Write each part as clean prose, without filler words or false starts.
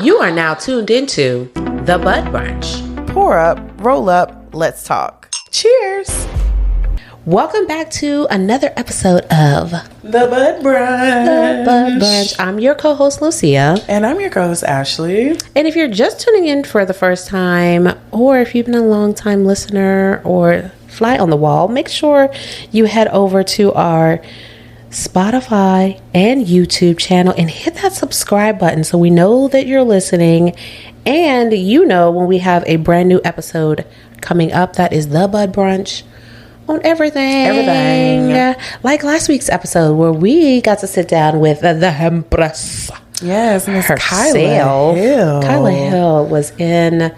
You are now tuned into the Bud Brunch. Pour up, roll up, let's talk. Cheers. Welcome back to another episode of The Bud Brunch. The Bud Brunch. I'm your co-host, Lucia. And I'm your co-host, Ashley. And if you're just tuning in for the first time, or if you've been a long-time listener or fly on the wall, make sure you head over to our Spotify and YouTube channel and hit that subscribe button so we know that you're listening and you know when we have a brand new episode coming up. That is the Bud Brunch on everything. Like last week's episode where we got to sit down with the Empress. Yes, Miss Kyla Hill. Kyla Hill was in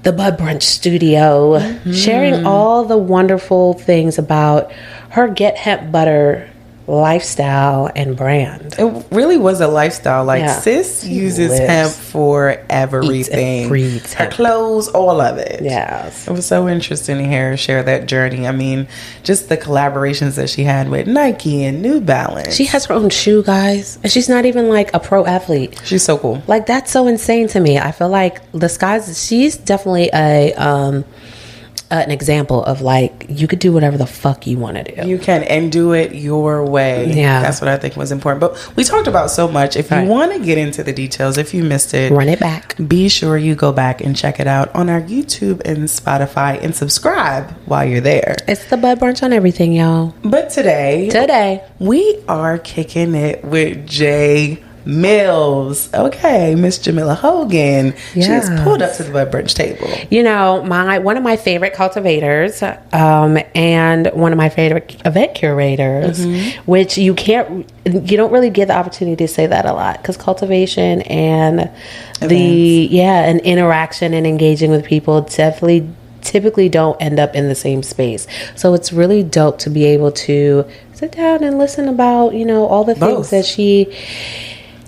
the Bud Brunch studio sharing all the wonderful things about her Get Hemp Butter lifestyle and brand. It really was a lifestyle. Sis uses hemp for everything. Breathes her clothes, all of it. Yes. It was so interesting to hear her share that journey. I mean, just the collaborations that she had with Nike and New Balance. She has her own shoe, guys. And she's not even like a pro athlete. She's so cool. Like, that's so insane to me. I feel like she's definitely an example of like, you could do whatever the fuck you want to do. You can, and do it your way. Yeah. That's what I think was important. But we talked about so much. If you want to get into the details, if you missed it, run it back. Be sure you go back and check it out on our YouTube and Spotify and subscribe while you're there. It's the Bud Brunch on everything, y'all. But today, we are kicking it with J Mills. Okay, Miss Jamila Hogan. She has pulled up to the Bud Brunch table. You know, one of my favorite cultivators and one of my favorite event curators, which you don't really get the opportunity to say that a lot, because cultivation and and interaction and engaging with people typically don't end up in the same space. So it's really dope to be able to sit down and listen about, all the things that she...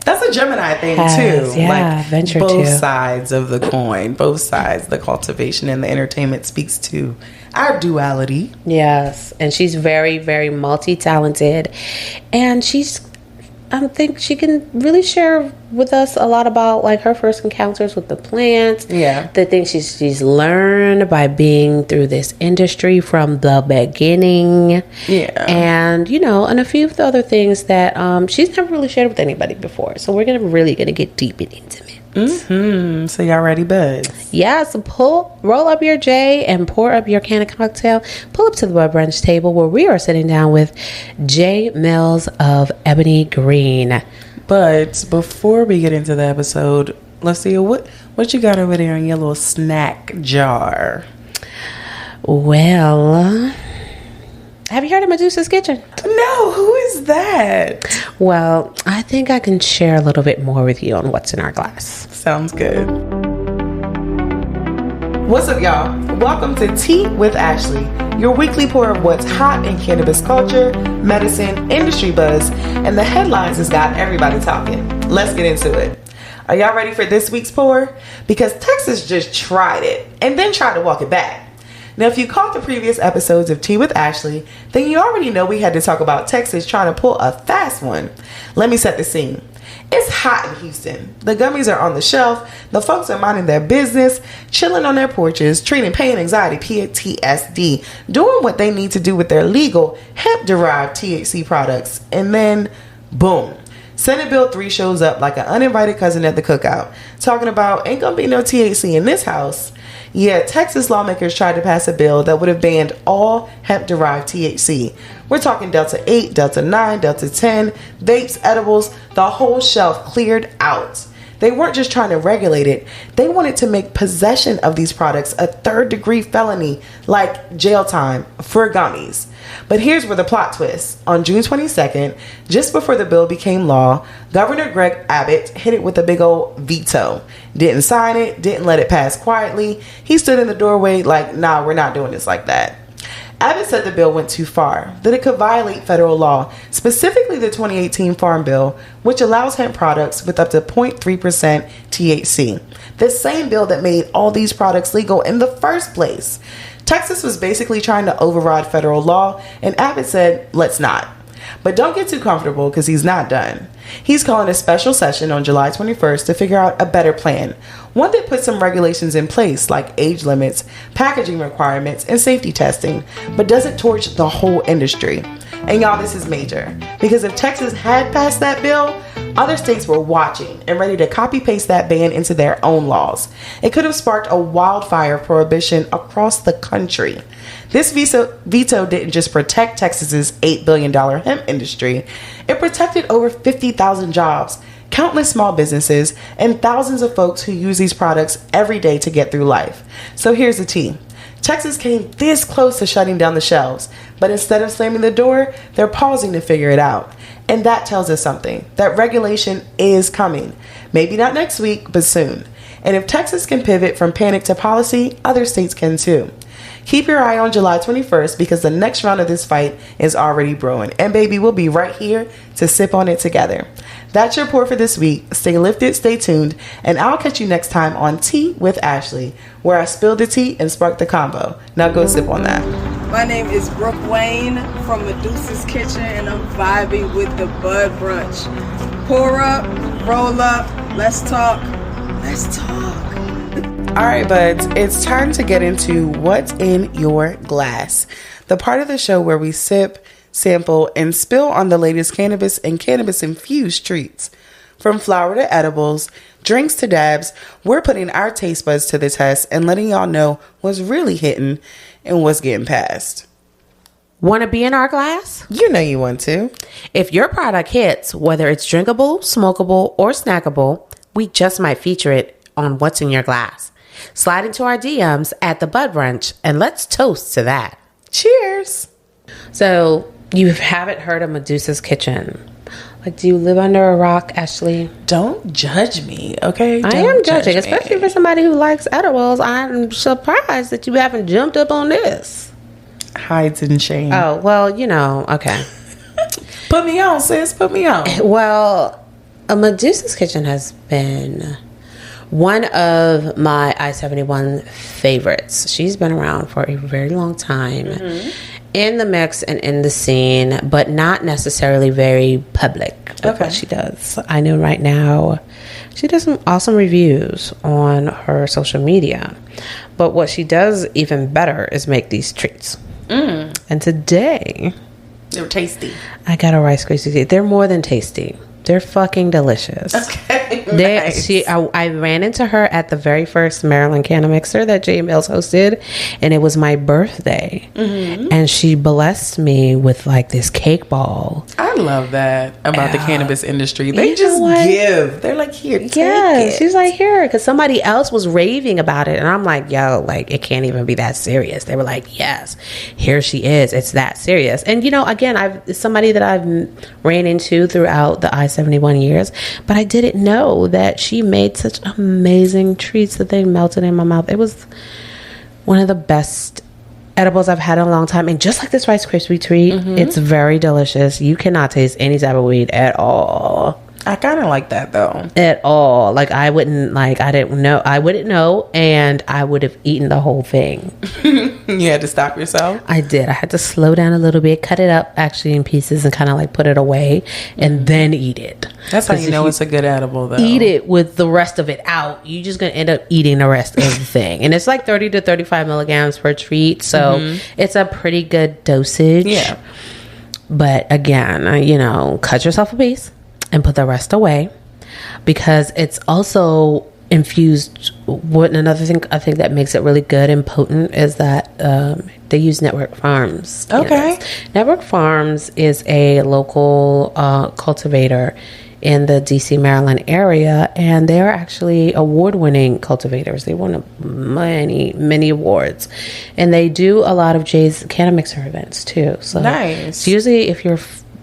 That's a Gemini thing too. Venture both too. sides of the coin, both sides, the cultivation and the entertainment speaks to our duality. Yes, and she's very, very multi-talented, and I think she can really share with us a lot about like her first encounters with the plants. Yeah, the things she's learned by being through this industry from the beginning. Yeah, and and a few of the other things that she's never really shared with anybody before. So we're really gonna get deep and intimate. So y'all ready, buds? Yeah, so roll up your J and pour up your can of cocktail. Pull up to the Bud Brunch table where we are sitting down with J Mills of Ebony Green. But before we get into the episode, let's see what you got over there in your little snack jar. Well, have you heard of Medusa's Kitchen? No, who is that? Well, I think I can share a little bit more with you on what's in our glass. Sounds good. What's up, y'all? Welcome to Tea with Ashley, your weekly pour of what's hot in cannabis culture, medicine, industry buzz, and the headlines has got everybody talking. Let's get into it. Are y'all ready for this week's pour? Because Texas just tried it and then tried to walk it back. Now, if you caught the previous episodes of Tea with Ashley, then you already know we had to talk about Texas trying to pull a fast one. Let me set the scene. It's hot in Houston. The gummies are on the shelf. The folks are minding their business, chilling on their porches, treating pain, anxiety, PTSD, doing what they need to do with their legal hemp-derived THC products. And then, boom. Senate Bill 3 shows up like an uninvited cousin at the cookout, talking about ain't gonna be no THC in this house. Yeah, Texas lawmakers tried to pass a bill that would have banned all hemp-derived THC. We're talking Delta 8, Delta 9, Delta 10, vapes, edibles, the whole shelf cleared out. They weren't just trying to regulate it. They wanted to make possession of these products a third-degree felony, like jail time for gummies. But here's where the plot twists. On June 22nd, just before the bill became law, Governor Greg Abbott hit it with a big old veto. Didn't sign it, didn't let it pass quietly. He stood in the doorway like, nah, we're not doing this like that. Abbott said the bill went too far, that it could violate federal law, specifically the 2018 Farm Bill, which allows hemp products with up to 0.3% THC. The same bill that made all these products legal in the first place. Texas was basically trying to override federal law, and Abbott said, let's not. But don't get too comfortable because he's not done. He's calling a special session on July 21st to figure out a better plan, one that puts some regulations in place like age limits, packaging requirements, and safety testing, but doesn't torch the whole industry. And y'all, this is major, because if Texas had passed that bill, other states were watching and ready to copy-paste that ban into their own laws. It could have sparked a wildfire prohibition across the country. This veto didn't just protect Texas's $8 billion hemp industry, it protected over 50,000 jobs, countless small businesses, and thousands of folks who use these products every day to get through life. So here's the tea. Texas came this close to shutting down the shelves, but instead of slamming the door, they're pausing to figure it out. And that tells us something, that regulation is coming. Maybe not next week, but soon. And if Texas can pivot from panic to policy, other states can too. Keep your eye on July 21st because the next round of this fight is already brewing. And baby, we'll be right here to sip on it together. That's your pour for this week. Stay lifted, stay tuned, and I'll catch you next time on Tea with Ashley, where I spill the tea and spark the combo. Now go sip on that. My name is Brooke Wayne from Medusa's Kitchen, and I'm vibing with the Bud Brunch. Pour up, roll up, let's talk. Let's talk. All right, buds, it's time to get into what's in your glass, the part of the show where we sip, sample, and spill on the latest cannabis and cannabis-infused treats. From flower to edibles, drinks to dabs, we're putting our taste buds to the test and letting y'all know what's really hitting and what's getting passed. Want to be in our glass? You know you want to. If your product hits, whether it's drinkable, smokable, or snackable, we just might feature it on What's in Your Glass. Slide into our DMs at the Bud Brunch and let's toast to that. Cheers. So you haven't heard of Medusa's Kitchen. Like, do you live under a rock, Ashley? Don't judge me, okay? I am judging, especially for somebody who likes edibles. I'm surprised that you haven't jumped up on this. Hides in shame. Oh, well, you know, okay. Put me on, sis. Put me on. Well, Medusa's Kitchen has been one of my I-71 favorites. She's been around for a very long time. In the mix and in the scene, but not necessarily very public with what she does. I know right now she does some awesome reviews on her social media, but what she does even better is make these treats. And today they're tasty. I got a Rice Krispie. They're more than tasty. They're fucking delicious. Okay, nice. I ran into her at the very first Maryland Cannamixer that J Mills hosted, and it was my birthday. And she blessed me with like this cake ball. I love that about the cannabis industry. They just give. They're like, here, take it. She's like, here, because somebody else was raving about it, and I'm like, yo, like it can't even be that serious. They were like, yes, here she is. It's that serious. And you know, again, it's somebody that I've ran into throughout the I-71 years, but I didn't know that she made such amazing treats that they melted in my mouth. It was one of the best edibles I've had in a long time. And just like this Rice Krispie treat, it's very delicious. You cannot taste any type of weed at all. I kind of like that though. At all. Like I wouldn't know, and I would have eaten the whole thing. You had to stop yourself? I did. I had to slow down a little bit, cut it up actually in pieces and kind of like put it away and then eat it. That's how you know it's a good edible though. Eat it with the rest of it out. You're just going to end up eating the rest of the thing. And it's like 30 to 35 milligrams per treat. So it's a pretty good dosage. Yeah. But again, you know, cut yourself a piece and put the rest away, because it's also infused. What another thing I think that makes it really good and potent is that they use Network Farms. Okay. Network Farms is a local cultivator in the DC, Maryland area, and they are actually award-winning cultivators. They won many awards, and they do a lot of Jay's Cannamixer events too. So nice. Usually,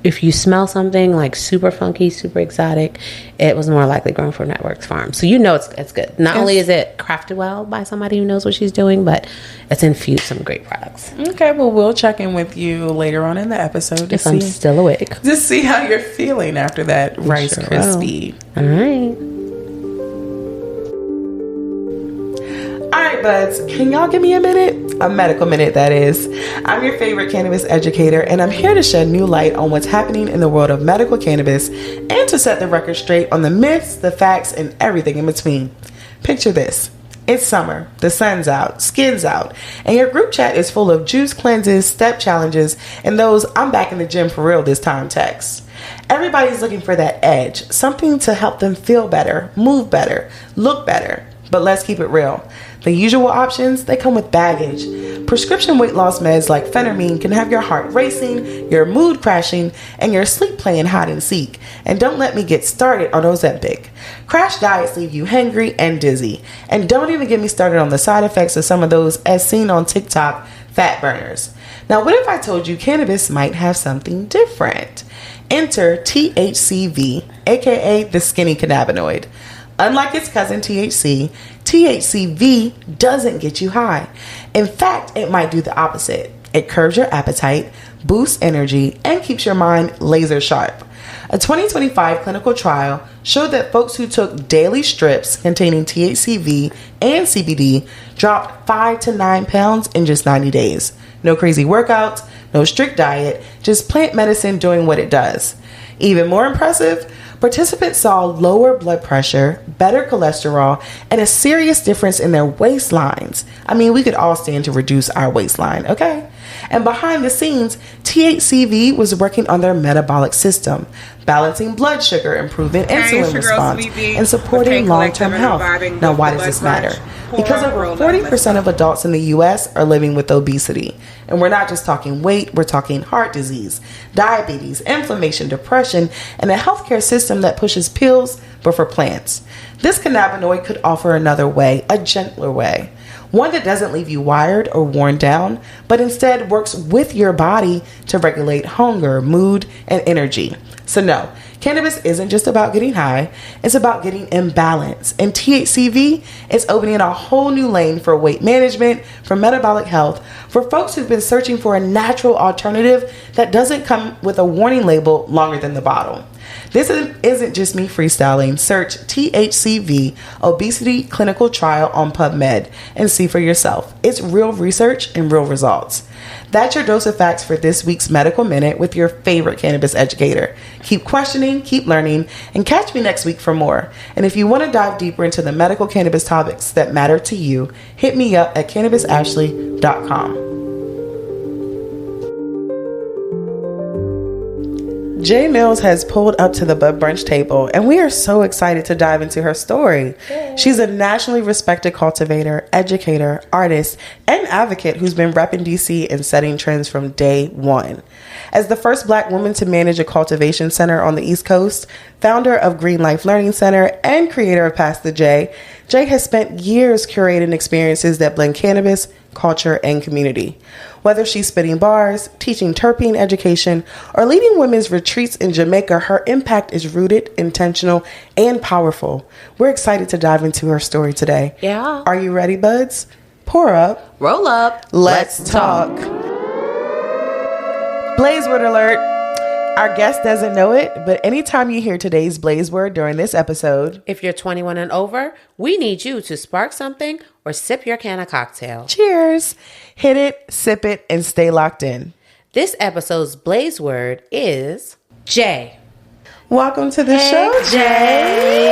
if you smell something like super funky, super exotic, it was more likely grown from Networks Farm. So you know it's good. Not only is it crafted well by somebody who knows what she's doing, but it's infused some great products. Okay, well, we'll check in with you later on in the episode if I'm still awake. To see how you're feeling after that Rice Krispie. All right. All right, buds. Can y'all give me a minute? A medical minute, that is. I'm your favorite cannabis educator, and I'm here to shed new light on what's happening in the world of medical cannabis and to set the record straight on the myths, the facts, and everything in between. Picture this. It's summer, the sun's out, skin's out, and your group chat is full of juice cleanses, step challenges, and those "I'm back in the gym for real this time" texts. Everybody's looking for that edge, something to help them feel better, move better, look better. But let's keep it real. The usual options, they come with baggage. Prescription weight loss meds like phentermine can have your heart racing, your mood crashing, and your sleep playing hide and seek. And don't let me get started on Ozempic. Crash diets leave you hangry and dizzy. And don't even get me started on the side effects of some of those as seen on TikTok fat burners. Now, what if I told you cannabis might have something different? Enter THCV, aka the skinny cannabinoid. Unlike its cousin THC, THCV doesn't get you high. In fact, it might do the opposite. It curbs your appetite, boosts energy, and keeps your mind laser sharp. A 2025 clinical trial showed that folks who took daily strips containing THCV and CBD dropped 5 to 9 pounds in just 90 days. No crazy workouts, no strict diet, just plant medicine doing what it does. Even more impressive, participants saw lower blood pressure, better cholesterol, and a serious difference in their waistlines. I mean, we could all stand to reduce our waistline, okay? And behind the scenes, THCV was working on their metabolic system, balancing blood sugar, improving insulin response, and supporting long-term health. Now, why does this matter? Because over 40% of adults in the U.S. are living with obesity. And we're not just talking weight, we're talking heart disease, diabetes, inflammation, depression, and a healthcare system that pushes pills, but for plants. This cannabinoid could offer another way, a gentler way. One that doesn't leave you wired or worn down, but instead works with your body to regulate hunger, mood, and energy. So no, cannabis isn't just about getting high, it's about getting in balance. And THCV is opening a whole new lane for weight management, for metabolic health, for folks who've been searching for a natural alternative that doesn't come with a warning label longer than the bottle. This isn't just me freestyling. Search THCV obesity clinical trial on PubMed and see for yourself. It's real research and real results. That's your dose of facts for this week's Medical Minute with your favorite cannabis educator. Keep questioning, keep learning, and catch me next week for more. And if you want to dive deeper into the medical cannabis topics that matter to you, hit me up at cannabisashley.com. Jay Mills has pulled up to the Bud Brunch table, and we are so excited to dive into her story. Yay. She's a nationally respected cultivator, educator, artist, and advocate who's been repping DC and setting trends from day one. As the first Black woman to manage a cultivation center on the East Coast, founder of Green Life Learning Center, and creator of Pass the J, Jay has spent years curating experiences that blend cannabis, culture, and community. Whether she's spitting bars, teaching terpene education, or leading women's retreats in Jamaica, her impact is rooted, intentional, and powerful. We're excited to dive into her story today. Yeah. Are you ready, buds? Pour up. Roll up. Let's talk. Blaze word alert. Our guest doesn't know it, but anytime you hear today's blaze word during this episode, if you're 21 and over, we need you to spark something or sip your can of cocktail. Cheers. Hit it, sip it, and stay locked in. This episode's blaze word is Jay. Welcome to the show, Jay. Hey.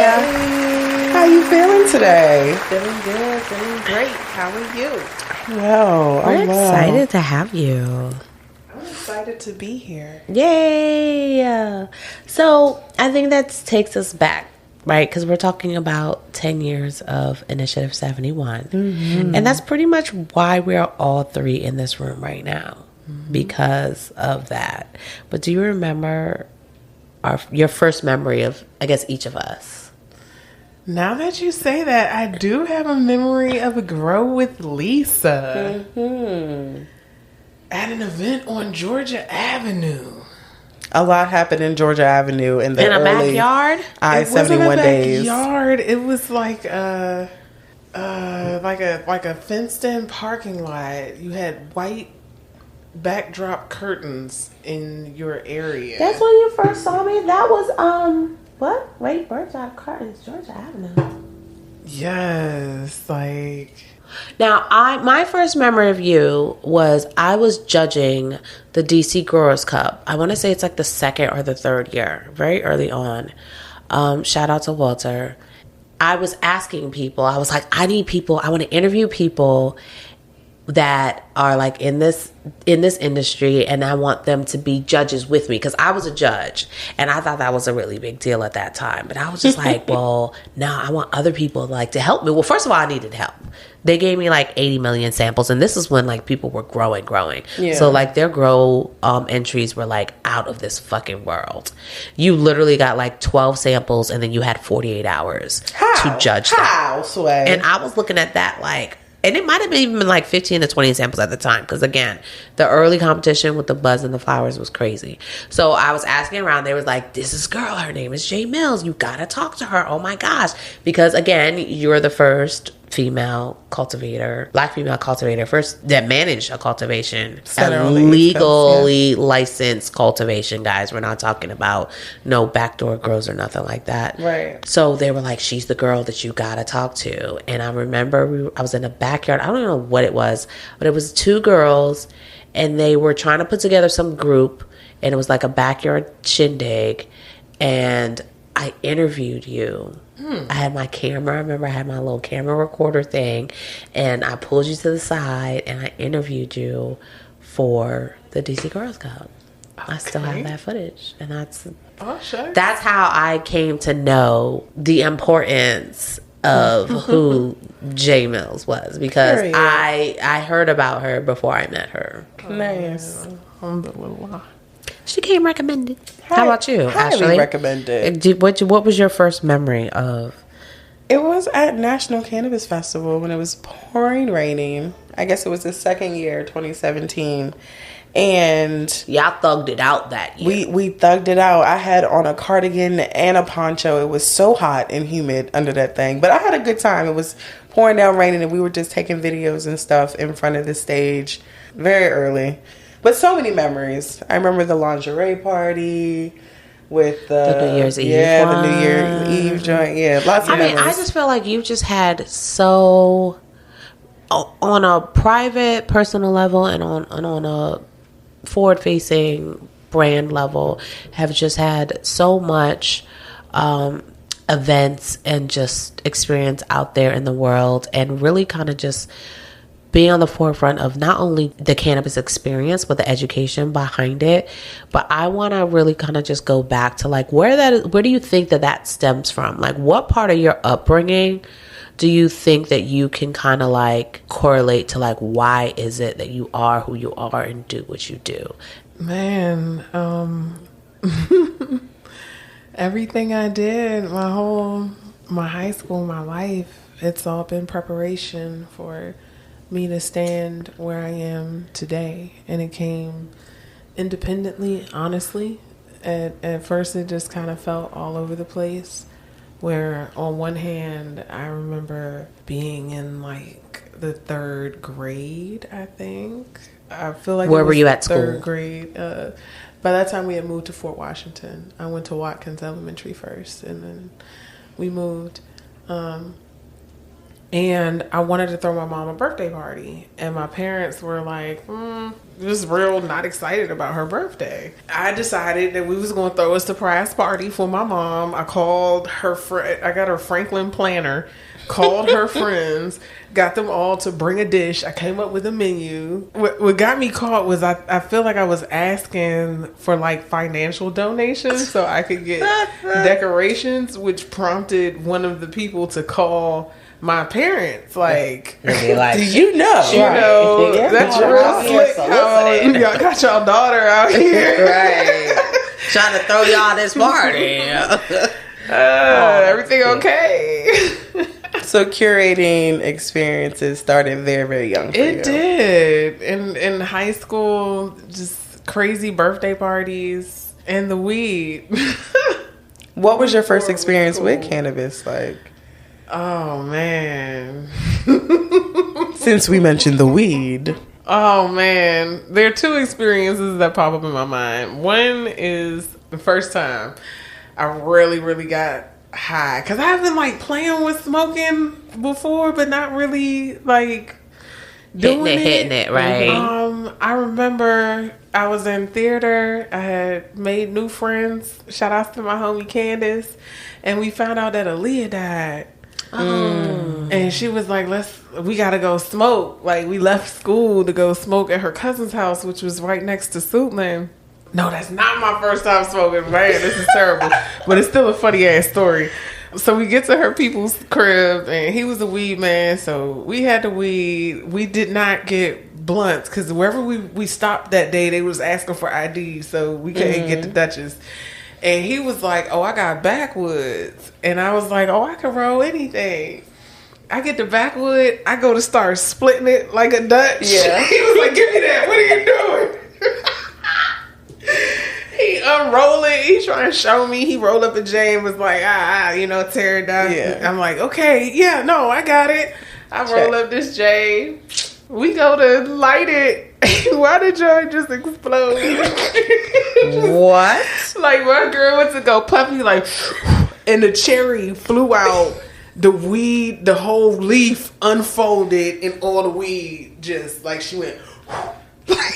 How you feeling today? Feeling good, feeling great. How are you? I'm excited to have you. I'm excited to be here. Yay! So I think that takes us back, right? Because we're talking about 10 years of Initiative 71. Mm-hmm. And that's pretty much why we're all three in this room right now, because of that. But do you remember your first memory of, I guess, each of us? Now that you say that, I do have a memory of a grow with Lisa. Mm-hmm. At an event on Georgia Avenue. A lot happened in Georgia Avenue in the early backyard. I-71 days. Backyard. It was like a fenced-in parking lot. You had white backdrop curtains in your area. That's when you first saw me. That was what? Wait, Georgia Avenue. Yes, like... Now, my first memory of you was I was judging the DC Growers Cup. I want to say it's like the second or the third year, very early on. Shout out to Walter. I was asking people, I was like, I need people, I want to interview people that are like in this industry, and I want them to be judges with me, because I was a judge and I thought that was a really big deal at that time. But I was just like, well, no, I want other people like to help me. Well, first of all, I needed help. They gave me like 80 million samples, and this is when like people were growing. Yeah. So like their grow entries were like out of this fucking world. You literally got like 12 samples, and then you had 48 hours to judge them. How, Sway? And I was looking at that like, and it might have even been like 15 to 20 samples at the time. Because again, the early competition with the buds and the flowers was crazy. So I was asking around. They was like, this is girl. Her name is J Mills. You got to talk to her. Oh my gosh. Because again, you're the first female cultivator, black female cultivator, first that managed a cultivation, a legally licensed cultivation, guys. We're not talking about no backdoor grows or nothing like that. Right. So they were like, she's the girl that you gotta talk to. And I remember I was in a backyard. I don't know what it was, but it was two girls, and they were trying to put together some group, and it was like a backyard shindig, and I interviewed you. I had my camera. I remember I had my little camera recorder thing, and I pulled you to the side, and I interviewed you for the DC Girls Cup. Okay. I still have that footage, and that's how I came to know the importance of who J Mills was, because I heard about her before I met her. Nice. Alhamdulillah. She came recommended. How about you, Ashley? Recommended. What was your first memory of? It was at National Cannabis Festival when it was pouring raining. I guess it was the second year, 2017. And y'all thugged it out that year. We thugged it out. I had on a cardigan and a poncho. It was so hot and humid under that thing. But I had a good time. It was pouring down raining, and we were just taking videos and stuff in front of the stage very early. But so many memories. I remember the lingerie party with the New Year's Eve. Yeah, the New Year's Eve joint. Yeah, lots of memories. I just feel like you just had so, on a private, personal level, and on a forward-facing brand level, have just had so much events and just experience out there in the world, and really kind of just being on the forefront of not only the cannabis experience, but the education behind it. But I want to really kind of just go back to like where do you think that stems from? Like, what part of your upbringing do you think that you can kind of like correlate to, like, why is it that you are who you are and do what you do? Man, everything I did, my high school, my life, it's all been preparation for me to stand where I am today. And it came independently, honestly. At first it just kind of felt all over the place, where on one hand I remember being in like the third grade, I think. I feel like where were you at school? Third grade. By that time we had moved to Fort Washington. I went to Watkins Elementary first, and then we moved. And I wanted to throw my mom a birthday party. And my parents were like, just real not excited about her birthday. I decided that we was going to throw a surprise party for my mom. I called her I got her Franklin planner, called her friends, got them all to bring a dish. I came up with a menu. What got me caught was I feel like I was asking for like financial donations so I could get decorations, which prompted one of the people to call my parents, like, do you know? You know, that's real slick how y'all got y'all daughter out here. Right. Trying to throw y'all this party. Everything okay? So curating experiences started very, very young for you. It did. In high school, just crazy birthday parties and the weed. What was your first experience with cannabis like? Oh, man. Since we mentioned the weed. Oh, man. There are two experiences that pop up in my mind. One is the first time I really, really got high because I've been like playing with smoking before, but not really like doing hitting it, right? I remember I was in theater. I had made new friends. Shout out to my homie Candace, and we found out that Aaliyah died. And she was like, we gotta go smoke. Like, we left school to go smoke at her cousin's house, which was right next to Suitland. No, that's not my first time smoking, man. This is terrible. But it's still a funny ass story. So we get to her people's crib, and he was a weed man, so we had the weed. We did not get blunts, because wherever we stopped that day, they was asking for ID, so we couldn't get the Dutchess. And he was like, oh, I got backwoods. And I was like, oh, I can roll anything. I get the backwood. I go to start splitting it like a Dutch. Yeah. He was like, give me that. What are you doing? He unroll it. He trying to show me. He rolled up a J and was like, tear it down. Yeah. I'm like, okay, yeah, no, I got it. I roll up this J. We go to light it. Why did joint just explode? What? Like, my girl went to go puffy, like, and the cherry flew out. The weed, the whole leaf unfolded, and all the weed just, like, she went, like,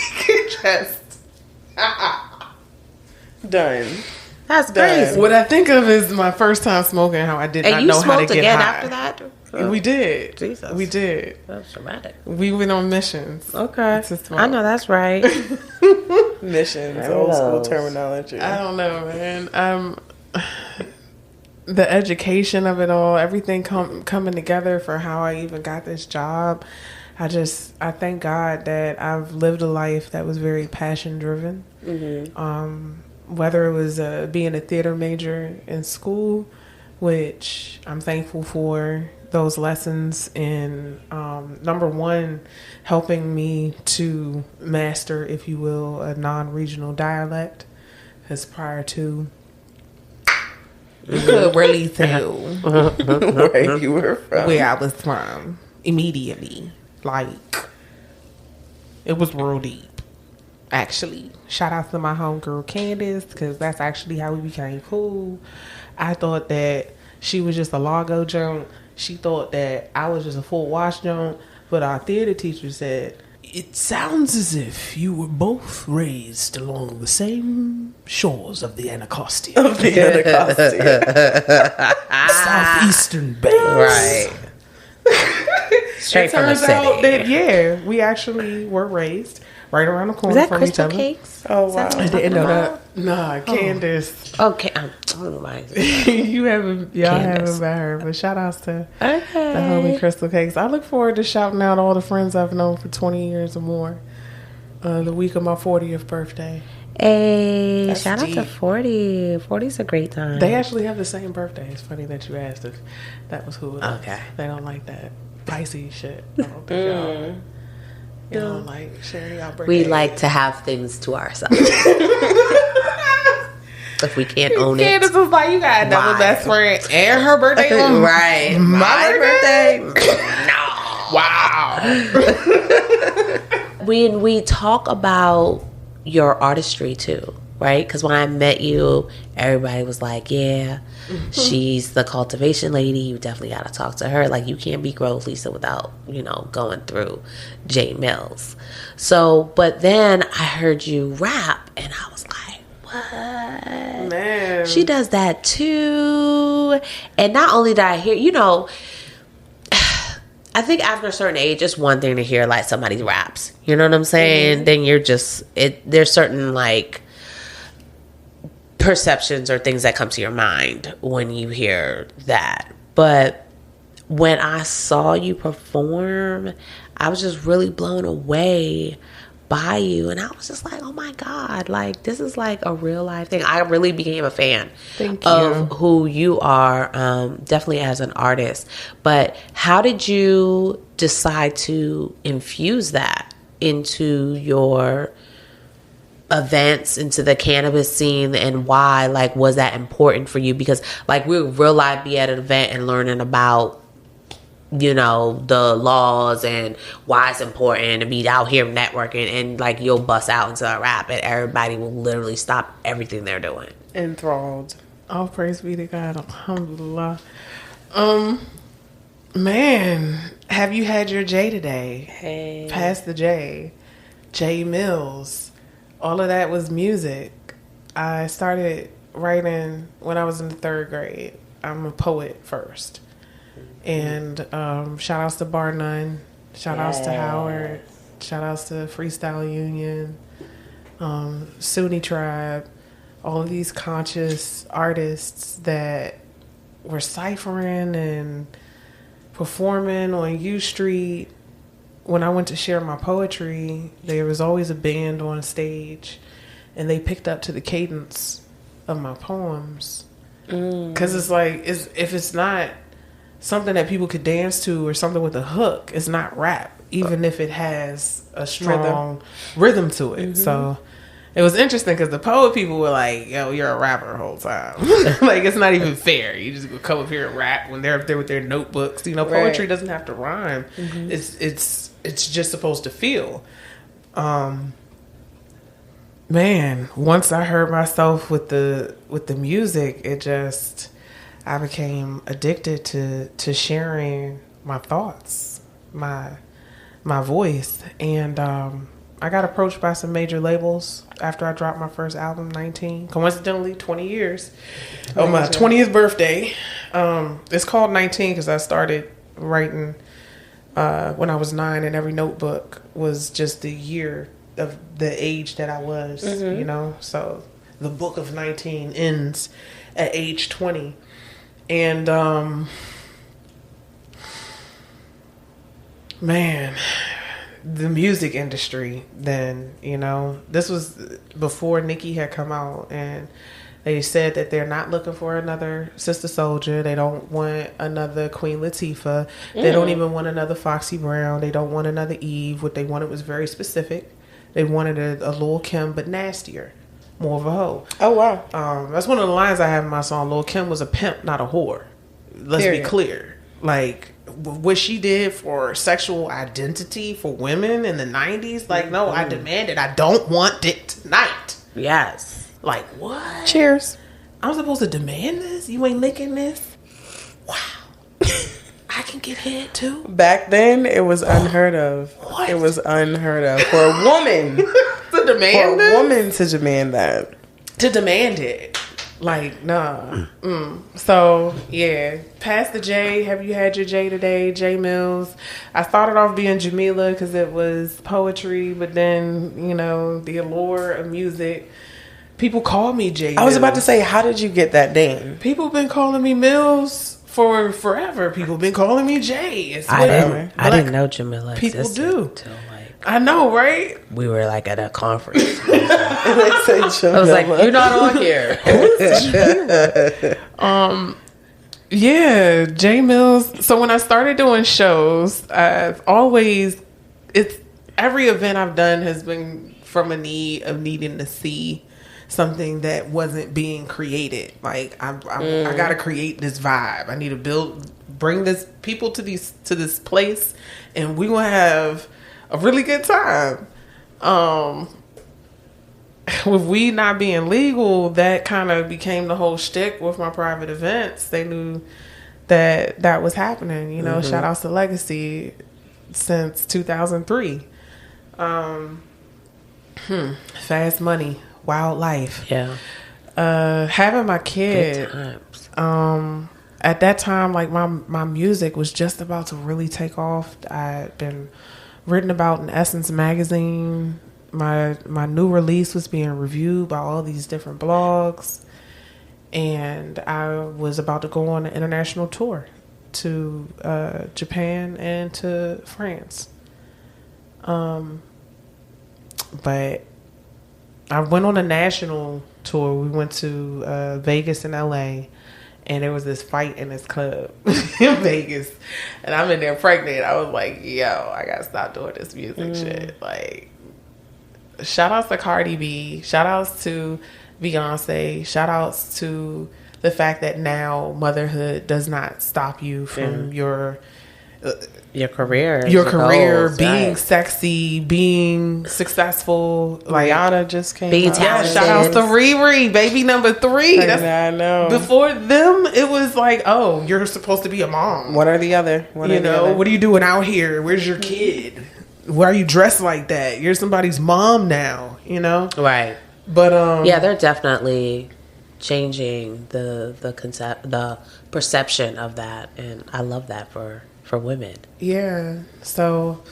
just, done. That's crazy. What I think of is my first time smoking, how I did not know how to get again high. after that? Oh, we did. Jesus. We did. That's dramatic. We went on missions. Okay. To smoke. I know that's right. Missions, old school terminology. I don't know, man. The education of it all, everything coming together for how I even got this job. I thank God that I've lived a life that was very passion driven. Mm-hmm. Whether it was being a theater major in school, which I'm thankful for those lessons in, number one, helping me to master, if you will, a non-regional dialect. Because prior to, you could really tell Where you were from. where I was from immediately. Like, it was real deep. Actually, shout out to my homegirl Candace, because that's actually how we became cool. I thought that she was just a Largo junk. She thought that I was just a full wash junk. But our theater teacher said, it sounds as if you were both raised along the same shores of the Anacostia. Southeastern Bay. Right. Straight from the Turns out city. that, yeah, we actually were raised right around the corner Was that from each Crystal other. Cakes? Oh, Is that wow. what I didn't know about? that. Nah, Candace. Okay. I don't know why. Y'all Candace. haven't met her, but shout outs to Okay. the homie Crystal Cakes. I look forward to shouting out all the friends I've known for 20 years or more. The week of my 40th birthday. Hey, That's shout out to deep. 40. 40's a great time. They actually have the same birthday. It's funny that you asked if that was who it was. Okay. They don't like that Pisces shit. I don't think y'all don't like sharing y'all birthday. We like to have things to ourselves. If we can't own Candace it. was like, you got a double Why? best friend and her birthday on Right. my birthday? No. Wow. When we talk about your artistry too, right? Because when I met you, everybody was like, yeah, she's the cultivation lady. You definitely got to talk to her. Like, you can't be Grove Lisa without, going through J Mills. So, but then I heard you rap and I was like, what? Man. She does that too. And not only did I hear, I think after a certain age, it's one thing to hear like somebody raps. You know what I'm saying? Mm-hmm. Then you're just there's certain like perceptions or things that come to your mind when you hear that. But when I saw you perform, I was just really blown away by you, and I was just like, oh my God, like this is like a real life thing. I really became a fan of who you are, definitely as an artist. But how did you decide to infuse that into your events, into the cannabis scene, and why? Like, was that important for you? Because like we would real life be at an event and learning about the laws and why it's important to be out here networking, and like you'll bust out into a rap and everybody will literally stop everything they're doing. Enthralled. All praise be to God. Alhamdulillah. Man, have you had your J today? Hey. Pass the J. J Mills. All of that was music. I started writing when I was in the 3rd grade. I'm a poet first. And shout outs to Bar None. Shout outs to Howard. Shout outs to Freestyle Union. Sunni Tribe. All of these conscious artists that were ciphering and performing on U Street. When I went to share my poetry, there was always a band on stage, and they picked up to the cadence of my poems. Because it's like, if it's not something that people could dance to or something with a hook, it's not rap, even if it has a strong rhythm to it. So it was interesting because the poet people were like, yo, you're a rapper the whole time. Like, it's not even fair. You just go come up here and rap when they're up there with their notebooks. You know, poetry doesn't have to rhyme. It's just supposed to feel. Man, once I heard myself with the music, I became addicted to sharing my thoughts, my voice. And I got approached by some major labels after I dropped my first album, 19. Coincidentally, 20 years. On my 20th birthday. It's called 19 because I started writing when I was 9, and every notebook was just the year of the age that I was, you know? So the book of 19 ends at age 20. And, man, the music industry then, you know, this was before Nicki had come out, and they said that they're not looking for another Sister Soldier. They don't want another Queen Latifah. They don't even want another Foxy Brown. They don't want another Eve. What they wanted was very specific. They wanted a Lil' Kim, but nastier. More of a hoe. Oh, wow. That's one of the lines I have in my song. Lil' Kim was a pimp, not a whore. Let's be clear. Like, what she did for sexual identity for women in the 90s, like, no, I demand it. I don't want it tonight. Yes. Like, what? Cheers. I'm supposed to demand this? You ain't licking this? Wow. I can get head too? Back then, it was unheard of. What? It was unheard of for a woman. To demand this? For a woman to demand that. To demand it. Like, nah. So, yeah. Pass the J. Have you had your J today? J Mills. I started off being Jamila because it was poetry, but then, you know, the allure of music. People call me J Mills. I was about to say, how did you get that name? People been calling me Mills for forever. People been calling me J. It's I whatever. didn't know Jamila People existed do. until like I know, right? we were like at a conference. I I was like, you're not on here. Yeah, J Mills. So when I started doing shows, I've always, every event I've done has been from a need of needing to see something that wasn't being created. Like I got to create this vibe. I need to bring this people to this place, and we gonna have a really good time. With weed not being legal, that kind of became the whole shtick with my private events. They knew that was happening. You know, shout outs to Legacy since 2003. Fast Money, Wild Life. Yeah. Having my kid. Good times. At that time, like my music was just about to really take off. I'd been written about in Essence magazine. My new release was being reviewed by all these different blogs, and I was about to go on an international tour to Japan and to France. But I went on a national tour. We went to Vegas and LA, and there was this fight in this club in Vegas, and I'm in there pregnant. I was like, yo, I gotta stop doing this music shit. Like, shout outs to Cardi B, shout outs to Beyonce, shout outs to the fact that now motherhood does not stop you from your Your career. your career, goals, being right. sexy, being successful. Like, Rihanna just came Being out. talented. shout out to Riri, baby number 3. I know. Before them, it was like, oh, you're supposed to be a mom. One or the other. What What are you doing out here? Where's your kid? Why are you dressed like that? You're somebody's mom now, Right. But Yeah, they're definitely changing the concept, the perception of that, and I love that for women. yeah. So,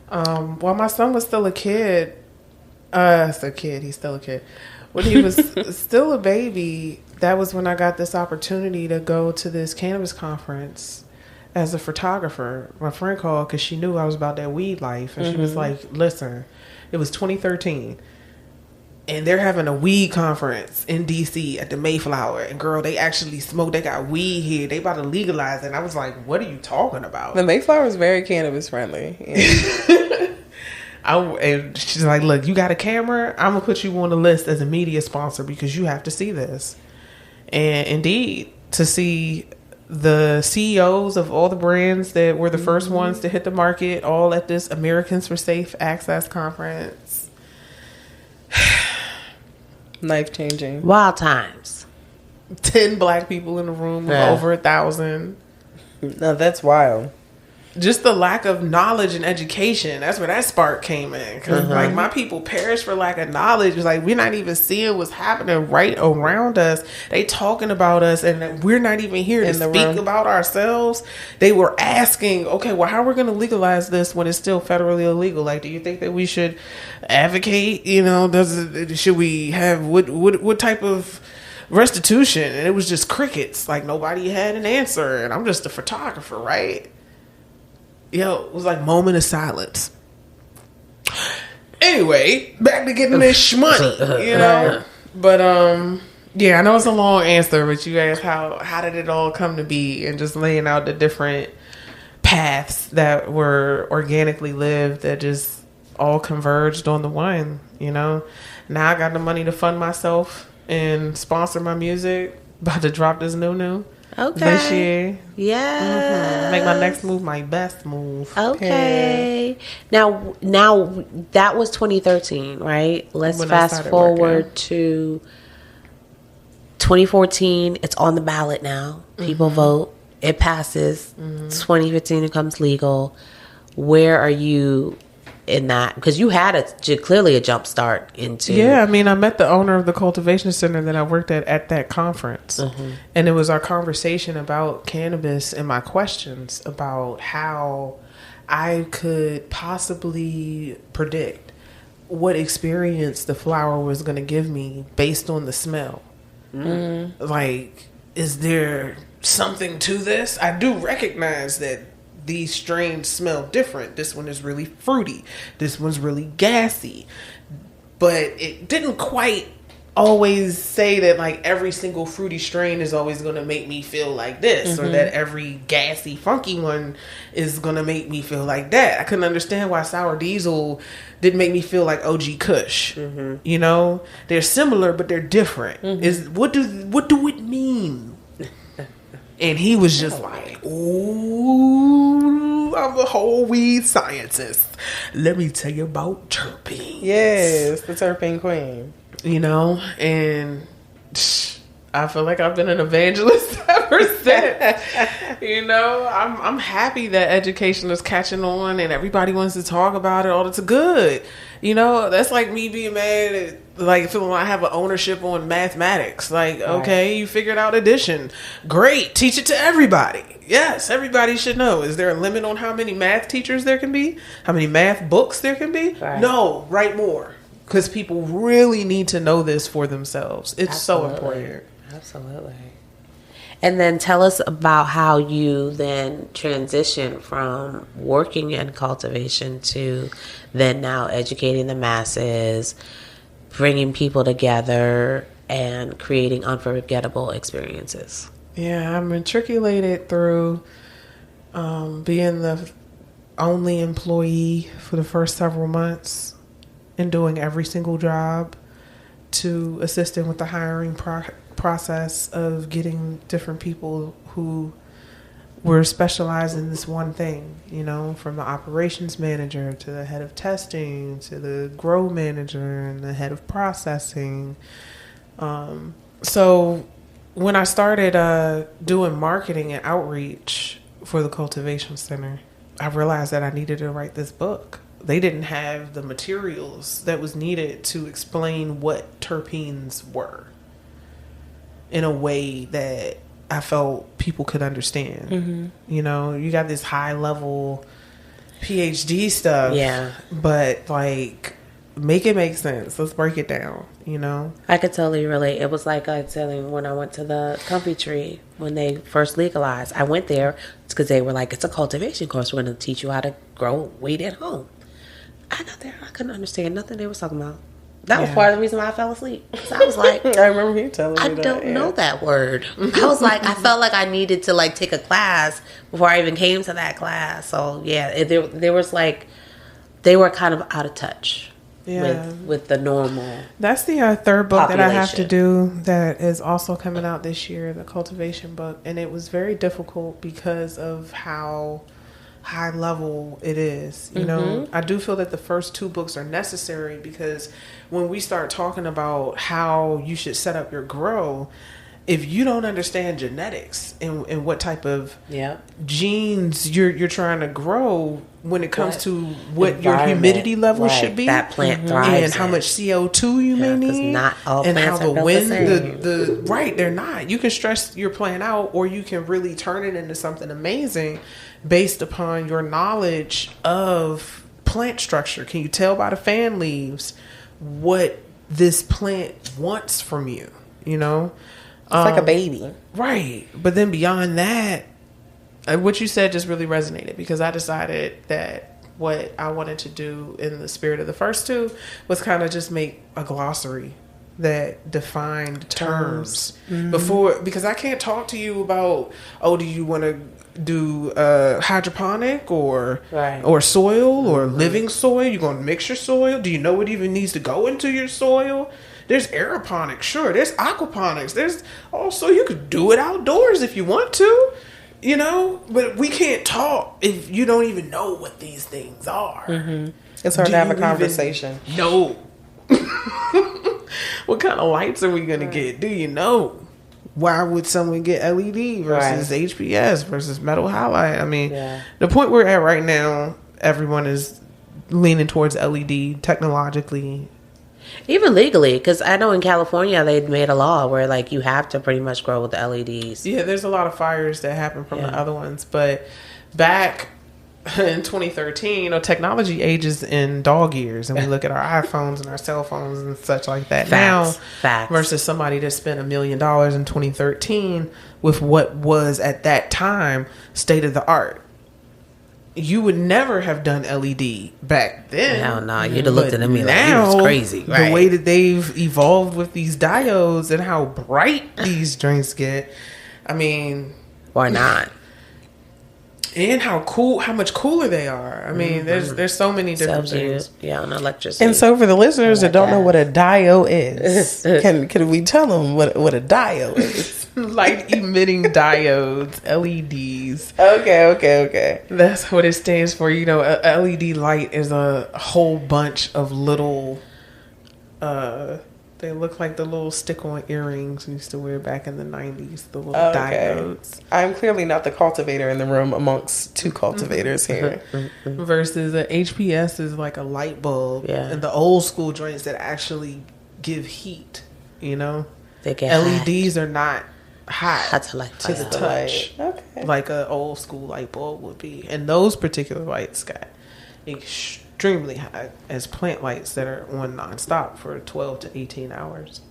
while my son was still a kid, he's still a kid. When he was still a baby, that was when I got this opportunity to go to this cannabis conference as a photographer. My friend called because she knew I was about that weed life, and she was like, "Listen, it was 2013." And they're having a weed conference in DC at the Mayflower. And girl, they actually smoke. They got weed here. They about to legalize it. And I was like, what are you talking about? The Mayflower is very cannabis friendly. And she's like, look, you got a camera? I'm going to put you on the list as a media sponsor because you have to see this. And indeed, to see the CEOs of all the brands that were the first ones to hit the market, all at this Americans for Safe Access conference. Life changing. Wild times. 10 black people in the room with Yeah. over 1,000. No, that's wild. Just the lack of knowledge and education. That's where that spark came in. Because like my people perish for lack of knowledge. It's like we're not even seeing what's happening right around us. They talking about us and we're not even here to In the speak room. about ourselves. They were asking, okay, well, how are we going to legalize this when it's still federally illegal? Like, do you think that we should advocate? Should we have what type of restitution? And it was just crickets. Like nobody had an answer. And I'm just a photographer, right? Yo, it was like moment of silence. Anyway, back to getting this shmoney, But yeah, I know it's a long answer, but you asked how did it all come to be, and just laying out the different paths that were organically lived that just all converged on the one. Now I got the money to fund myself and sponsor my music. About to drop this new. Okay. This year. Yeah. Make my next move my best move. Okay. Now that was 2013, right? Let's When I fast started forward working. to 2014. It's on the ballot now. People vote. It passes. 2015 it becomes legal. Where are you in that? Because you had clearly a jump start into. Yeah, I mean, I met the owner of the cultivation center that I worked at that conference. And it was our conversation about cannabis and my questions about how I could possibly predict what experience the flower was going to give me based on the smell. Like, is there something to this? I do recognize that these strains smell different. This one is really fruity. This one's really gassy. But it didn't quite always say that like every single fruity strain is always going to make me feel like this, or that every gassy, funky one is going to make me feel like that. I couldn't understand why Sour Diesel didn't make me feel like OG Kush. They're similar, but they're different. What do it mean? And he was just like, ooh, I'm a whole weed scientist. Let me tell you about terpenes. Yes, the terpene queen. And I feel like I've been an evangelist ever since. I'm happy that education is catching on and everybody wants to talk about it. All it's good. That's like me being mad at, like, feeling like I have an ownership on mathematics. Like, okay, you figured out addition. Great. Teach it to everybody. Yes, everybody should know. Is there a limit on how many math teachers there can be? How many math books there can be? Right. No, write more. Because people really need to know this for themselves. It's so important. Absolutely. And then tell us about how you then transition from working in cultivation to then now educating the masses, bringing people together, and creating unforgettable experiences. Yeah, I'm matriculated through being the only employee for the first several months and doing every single job, to assisting with the hiring process of getting different people who we're specialized in this one thing, you know, from the operations manager to the head of testing to the grow manager and the head of processing. So when I started doing marketing and outreach for the cultivation center, I realized that I needed to write this book. They didn't have the materials that was needed to explain what terpenes were in a way that I felt people could understand. Mm-hmm. You know, you got this high level PhD stuff. Yeah. But like, make it make sense. Let's break it down, you know? I could totally relate. It was like I was telling when I went to the Comfy Tree when they first legalized. I went there because they were like, it's a cultivation course. We're going to teach you how to grow weed at home. I got there. I couldn't understand nothing they were talking about. That was part of the reason why I fell asleep. So I was like, I remember you telling me I that. don't know that word. I was like, I felt like I needed to like take a class before I even came to that class. So yeah, there was like, they were kind of out of touch with the normal. That's the third book population that I have to do that is also coming out this year, the cultivation book. And it was very difficult because of how high level it is. You know, I do feel that the first two books are necessary because when we start talking about how you should set up your grow, if you don't understand genetics and what type of genes you're trying to grow when it comes to what your humidity level should be, that plant thrives and how much CO2 you may need, not all and plants how the are wind, the same. they're not. You can stress your plant out, or you can really turn it into something amazing based upon your knowledge of plant structure. Can you tell by the fan leaves what this plant wants from you? You know, it's like a baby, right? But then beyond that, what you said just really resonated because I decided that what I wanted to do in the spirit of the first two was kind of just make a glossary that defined terms before, because I can't talk to you about, do you want to do hydroponic or soil or living soil? You're going to mix your soil? Do you know what even needs to go into your soil? There's aeroponics, sure. There's aquaponics. There's also, you could do it outdoors if you want to, you know, but we can't talk if you don't even know what these things are. It's hard to have a conversation. No. What kind of lights are we going to get? Do you know? Why would someone get LED versus HPS versus metal halide? I mean, the point we're at right now, everyone is leaning towards LED technologically. Even legally, because I know in California they made a law where like you have to pretty much grow with the LEDs. Yeah, there's a lot of fires that happen from the other ones, but back in 2013, you know, technology ages in dog years, and we look at our iPhones and our cell phones and such like that Facts. versus somebody that spent $1 million in 2013 with what was at that time state of the art. You would never have done LED back then. Hell no, you'd have looked at me like, it was crazy. Right? The way that they've evolved with these diodes and how bright these drinks get, I mean, why not? And how much cooler they are. I mean, there's so many different things. Yeah, on electricity. And so for the listeners that don't know what a diode is, can we tell them what a diode is? Light emitting diodes, LEDs. Okay. That's what it stands for. You know, a LED light is a whole bunch of little, they look like the little stick-on earrings we used to wear back in the 90s, the little diodes. I'm clearly not the cultivator in the room amongst two cultivators here. Versus a HPS is like a light bulb. Yeah. And the old school joints that actually give heat, you know? They get LEDs are not hot to the touch. Okay. Like an old school light bulb would be. And those particular lights got extremely hot as plant lights that are on nonstop for 12 to 18 hours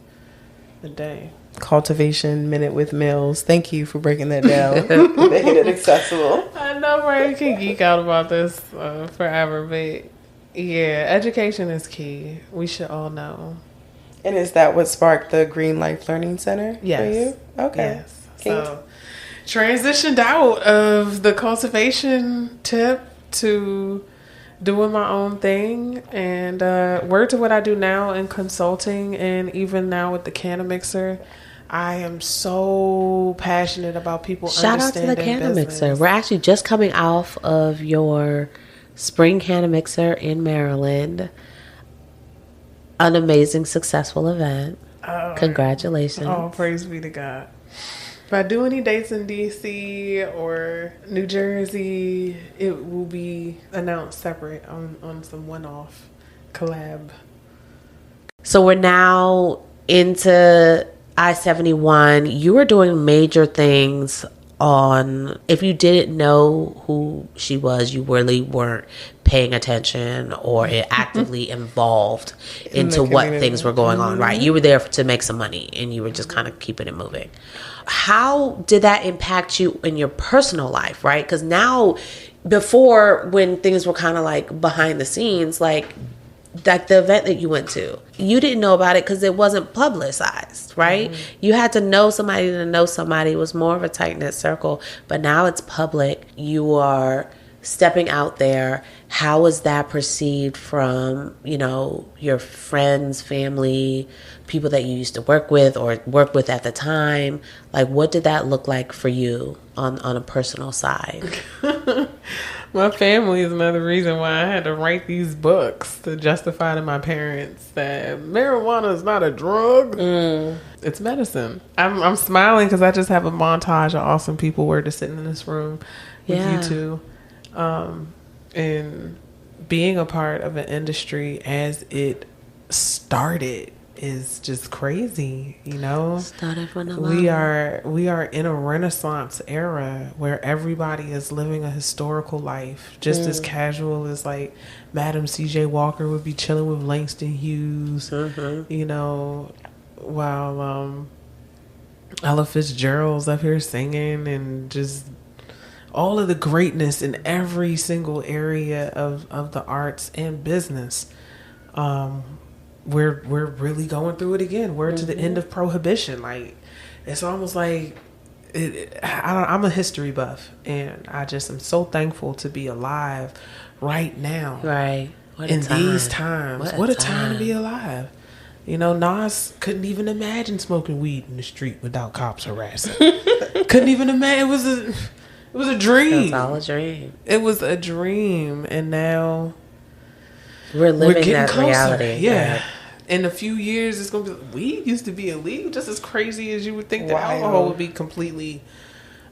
a day. Cultivation Minute with Mills. Thank you for breaking that down. Making it accessible. I know, right? You can geek out about this forever, but yeah, education is key. We should all know. And is that what sparked the Green Life Learning Center for you? Okay. Yes. So transitioned out of the cultivation tip to doing my own thing, and word to what I do now in consulting, and even now with the Cannamixer, I am so passionate about people Shout out to the understanding Cannamixer. business. We're actually just coming off of your spring Cannamixer in Maryland. An amazing, successful event. Congratulations. Oh, praise be to God. If I do any dates in DC or New Jersey, it will be announced separate on some one-off collab. So we're now into I-71. You were doing major things on, if you didn't know who she was, you really weren't paying attention or actively involved into what things were going on, right? You were there to make some money and you were just kind of keeping it moving. How did that impact you in your personal life, right? Because now, before, when things were kind of like behind the scenes, like the event that you went to, you didn't know about it because it wasn't publicized, right? You had to know somebody to know somebody. It was more of a tight-knit circle, but now it's public. You are stepping out there. How is that perceived from, you know, your friends, family, people that you used to work with or work with at the time? Like, what did that look like for you on a personal side? My family is another reason why I had to write these books to justify to my parents that marijuana is not a drug. It's medicine. I'm smiling because I just have a montage of awesome people where just sitting in this room with you two. And being a part of an industry as it started is just crazy, you know. Started from the we are in a Renaissance era where everybody is living a historical life, just as casual as like Madam C.J. Walker would be chilling with Langston Hughes, you know, while Ella Fitzgerald's up here singing, and just all of the greatness in every single area of the arts and business. We're really going through it again. We're to the end of prohibition. Like, it's almost like I'm a history buff, and I just am so thankful to be alive right now. Right. In these times. What a time to be alive. You know, Nas couldn't even imagine smoking weed in the street without cops harassing. Couldn't even imagine. It was a dream. It was all a dream. It was a dream, and now we're living getting that closer. reality. Yeah. Right. In a few years, it's going to be... Weed used to be illegal, just as crazy as you would think that alcohol would be completely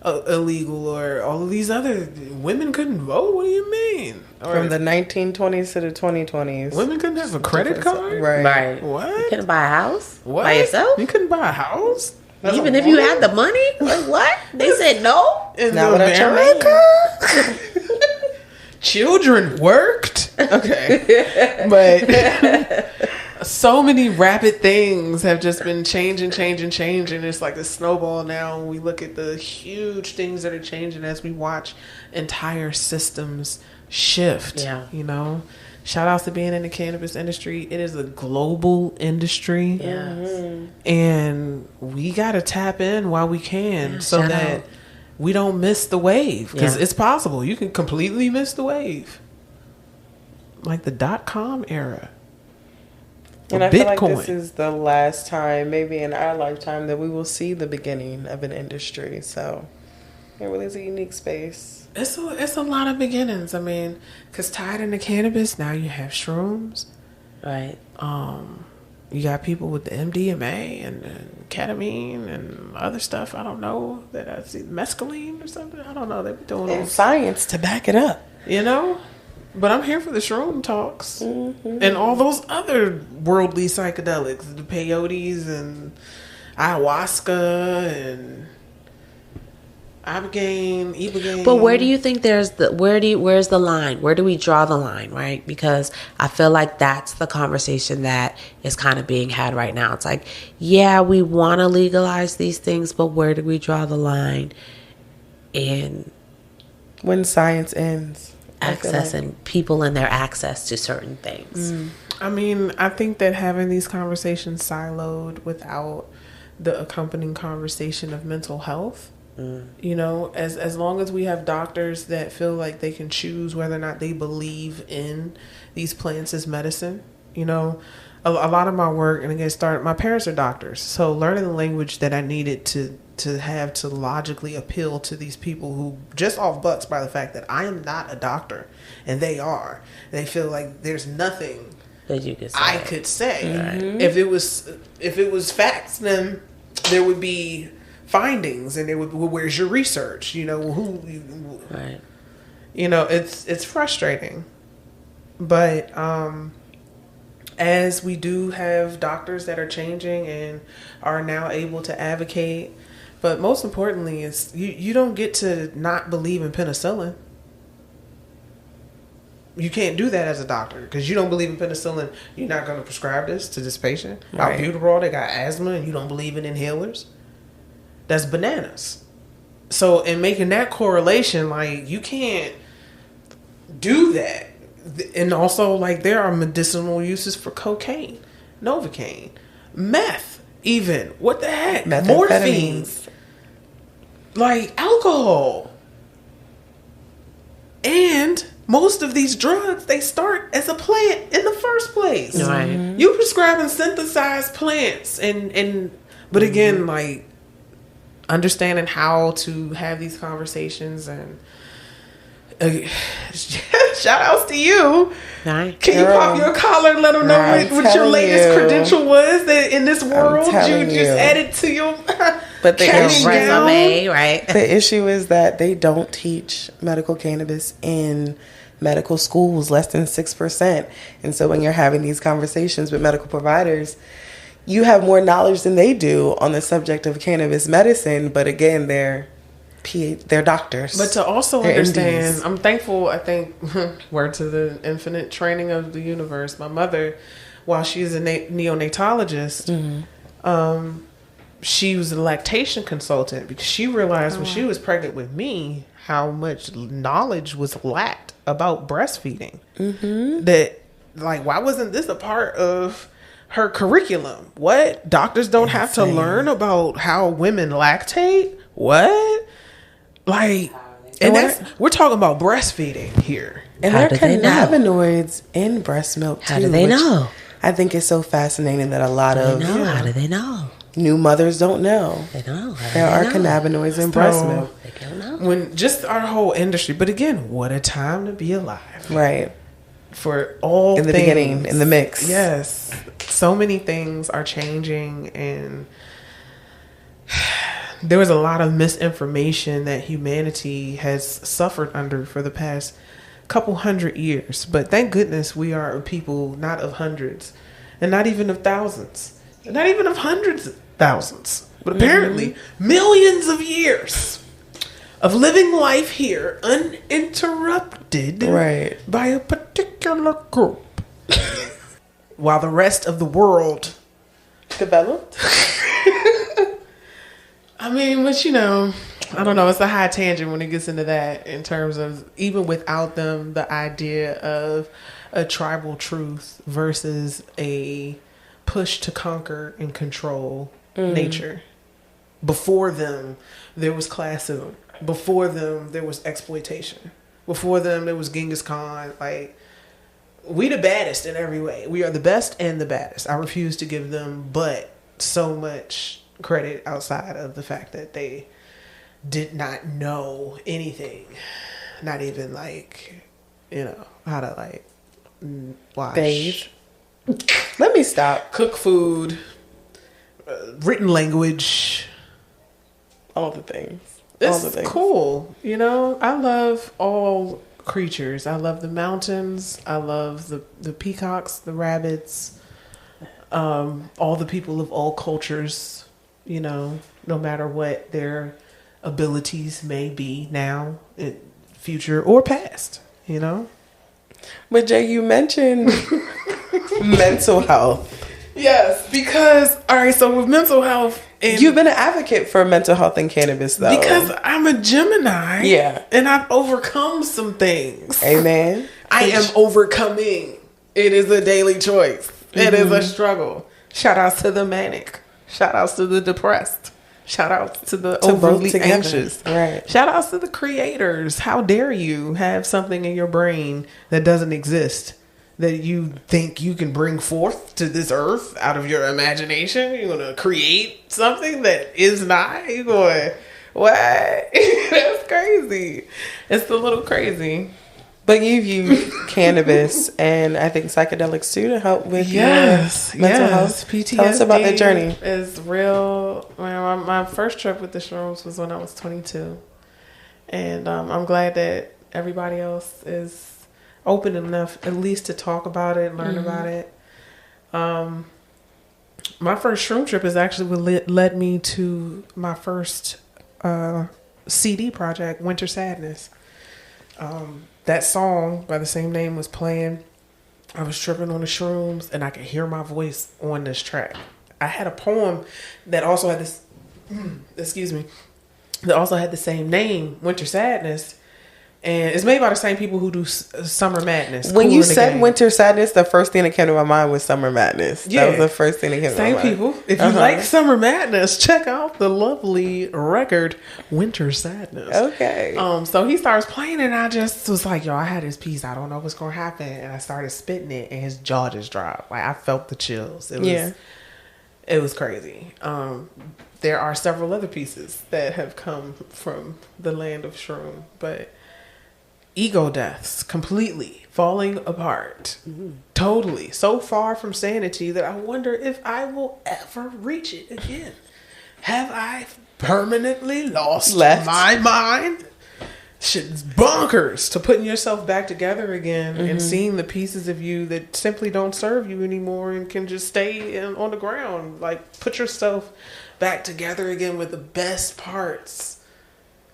illegal, or all of these other... Women couldn't vote? What do you mean? Or From the 1920s to the 2020s. women couldn't have a credit card? Right. What? You couldn't buy a house What? by yourself? You couldn't buy a house? Even if you had the money? Like, what? They said no? In Not without your America? Children worked? Okay. But so many rapid things have just been changing. It's like a snowball now. We look at the huge things that are changing as we watch entire systems shift. Yeah. You know? Shout outs to being in the cannabis industry. It is a global industry. Yes. And we got to tap in while we can, so shout that out. we don't miss the wave. Because Yeah. it's possible. You can completely miss the wave. Like the .com era. And Or I feel like Bitcoin. this is the last time, maybe in our lifetime, that we will see the beginning of an industry. So it really is a unique space. It's a lot of beginnings. I mean, because tied into cannabis, now you have shrooms. Right. You got people with the MDMA and ketamine and other stuff. I don't know that I see mescaline or something. I don't know. They be doing all And science to back it up. you know. But I'm here for the shroom talks and all those other worldly psychedelics, the peyotes and ayahuasca and ibogaine. But where do you think where's the line? Where do we draw the line, right? Because I feel like that's the conversation that is kind of being had right now. It's like, yeah, we want to legalize these things, but where do we draw the line in When science ends. accessing people and their access to certain things? I mean, I think that having these conversations siloed without the accompanying conversation of mental health, you know, as long as we have doctors that feel like they can choose whether or not they believe in these plants as medicine, You know, a lot of my work, and again, my parents are doctors. So learning the language that I needed to have to logically appeal to these people who just off bucks by the fact that I am not a doctor and they are. They feel like there's nothing that you could say. I could say. Mm-hmm. If it was facts, then there would be findings, and it would, well, where's your research? You know, right. You know, it's frustrating. But as we do have doctors that are changing and are now able to advocate, but most importantly is you don't get to not believe in penicillin. You can't do that as a doctor because you don't believe in penicillin. You're not going to prescribe this to this patient. Right. Albuterol, they got asthma, and you don't believe in inhalers. That's bananas. So in making that correlation, like, you can't do that. And also, like, there are medicinal uses for cocaine, Novocaine, meth, even. What the heck? Morphine. Like, alcohol. And most of these drugs, they start as a plant in the first place. Right. Mm-hmm. You prescribing synthesized plants. But again, like, understanding how to have these conversations and shout outs to you. Right. Can you pop your collar and let them know what your latest credential was that in this world you just added to your but the resume, right? The issue is that they don't teach medical cannabis in medical schools, less than 6%. And so when you're having these conversations with medical providers, you have more knowledge than they do on the subject of cannabis medicine, but again, they're doctors. But to also understand, I'm thankful, I think, word to the infinite training of the universe. My mother, while she's a neonatologist, she was a lactation consultant because she realized when she was pregnant with me how much knowledge was lacked about breastfeeding. Mm-hmm. That, like, why wasn't this a part of her curriculum? What? Doctors don't have to learn about how women lactate? What? Like, and we're talking about breastfeeding here. And there are cannabinoids in breast milk too. How do they know? I think it's so fascinating that a lot of how do they know? New mothers don't know. They don't. There are cannabinoids in breast milk. They don't know. When just our whole industry, but again, what a time to be alive. Right. For all in the things. Beginning, in the mix. Yes. So many things are changing, and there was a lot of misinformation that humanity has suffered under for the past couple 100 years. But thank goodness we are a people not of hundreds, and not even of thousands, and not even of hundreds of thousands, but apparently millions of years of living life here uninterrupted by a particular group while the rest of the world developed. I mean, but you know, I don't know. It's a high tangent when it gets into that in terms of even without them, the idea of a tribal truth versus a push to conquer and control nature. Before them, there was classism. Before them, there was exploitation. Before them, there was Genghis Khan. Like, we the baddest in every way. We are the best and the baddest. I refuse to give them but so much credit outside of the fact that they did not know anything. Not even, like, you know, how to, like, wash. Bathe. Let me stop. Cook food. Written language. All the things. It's cool. You know, I love all creatures. I love the mountains. I love the peacocks, the rabbits, all the people of all cultures, you know, no matter what their abilities may be now, future or past, you know. But Jay, you mentioned mental health. Yes, because, all right, so with mental health... And you've been an advocate for mental health and cannabis, though. Because I'm a Gemini. Yeah. And I've overcome some things. Amen. I am overcoming. It is a daily choice. It is a struggle. Shout outs to the manic. Shout outs to the depressed. Shout outs to the overly anxious. Right. Shout outs to the creators. How dare you have something in your brain that doesn't exist, that you think you can bring forth to this earth out of your imagination. You're going to create something that is not. You're going, what? That's crazy. It's a little crazy. But you've used cannabis and I think psychedelics too to help with your mental health. PTSD. Tell us about that journey. Is real. My first trip with the shrooms was when I was 22. And I'm glad that everybody else is open enough at least to talk about it, learn about it. My first shroom trip is actually what led me to my first CD project, Winter Sadness. That song by the same name was playing. I was tripping on the shrooms and I could hear my voice on this track. I had a poem that also had this, that also had the same name, Winter Sadness. And it's made by the same people who do Summer Madness. When you said Winter Sadness, the first thing that came to my mind was Summer Madness. Yeah. That was the first thing that came to my mind. Same people. If you like Summer Madness, check out the lovely record Winter Sadness. Okay. So he starts playing and I just was like, yo, I had this piece. I don't know what's going to happen. And I started spitting it and his jaw just dropped. Like I felt the chills. It was crazy. There are several other pieces that have come from the land of shroom, but ego deaths, completely falling apart, totally, so far from sanity that I wonder if I will ever reach it again. Have I permanently lost my mind? Shit's bonkers to putting yourself back together again and seeing the pieces of you that simply don't serve you anymore and can just stay on the ground. Like, put yourself back together again with the best parts.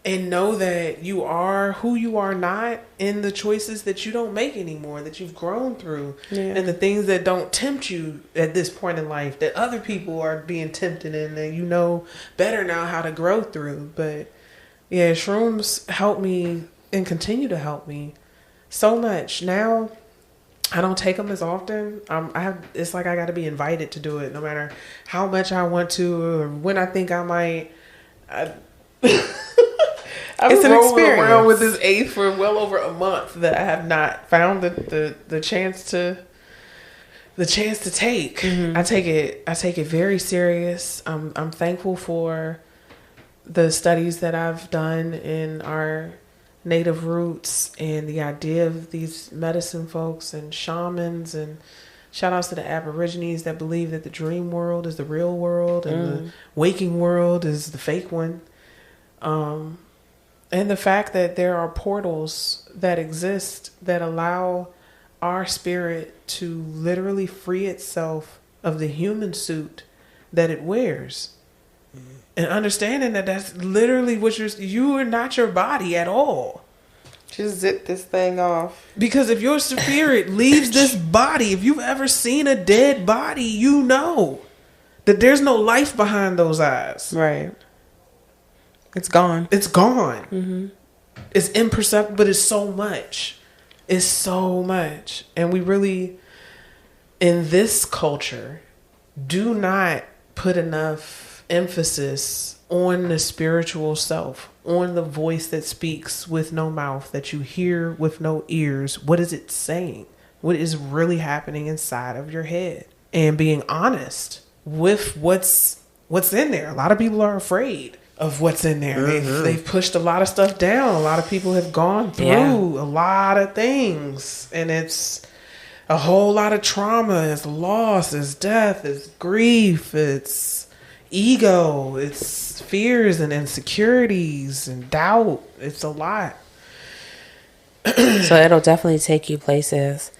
And know that you are who you are not in the choices that you don't make anymore, that you've grown through. Yeah. And the things that don't tempt you at this point in life, that other people are being tempted in, and you know better now how to grow through. But yeah, shrooms help me and continue to help me so much. Now, I don't take them as often. It's like I got to be invited to do it, no matter how much I want to or when I think I might. I've been rolling around with this eighth for well over a month that I have not found the chance to take. I take it very serious. I'm thankful for the studies that I've done in our native roots and the idea of these medicine folks and shamans, and shout outs to the Aborigines that believe that the dream world is the real world and the waking world is the fake one. And the fact that there are portals that exist that allow our spirit to literally free itself of the human suit that it wears. And understanding that that's literally what you are not your body at all. Just zip this thing off. Because if your spirit leaves this body, if you've ever seen a dead body, you know that there's no life behind those eyes. Right. It's gone. It's gone. It's imperceptible, but it's so much. It's so much. And we really, in this culture, do not put enough emphasis on the spiritual self, on the voice that speaks with no mouth, that you hear with no ears. What is it saying? What is really happening inside of your head? And being honest with what's in there. A lot of people are afraid of what's in there. They've pushed a lot of stuff down. A lot of people have gone through a lot of things, and it's a whole lot of trauma. It's loss, it's death, it's grief, it's ego, it's fears and insecurities and doubt. It's a lot. So it'll definitely take you places.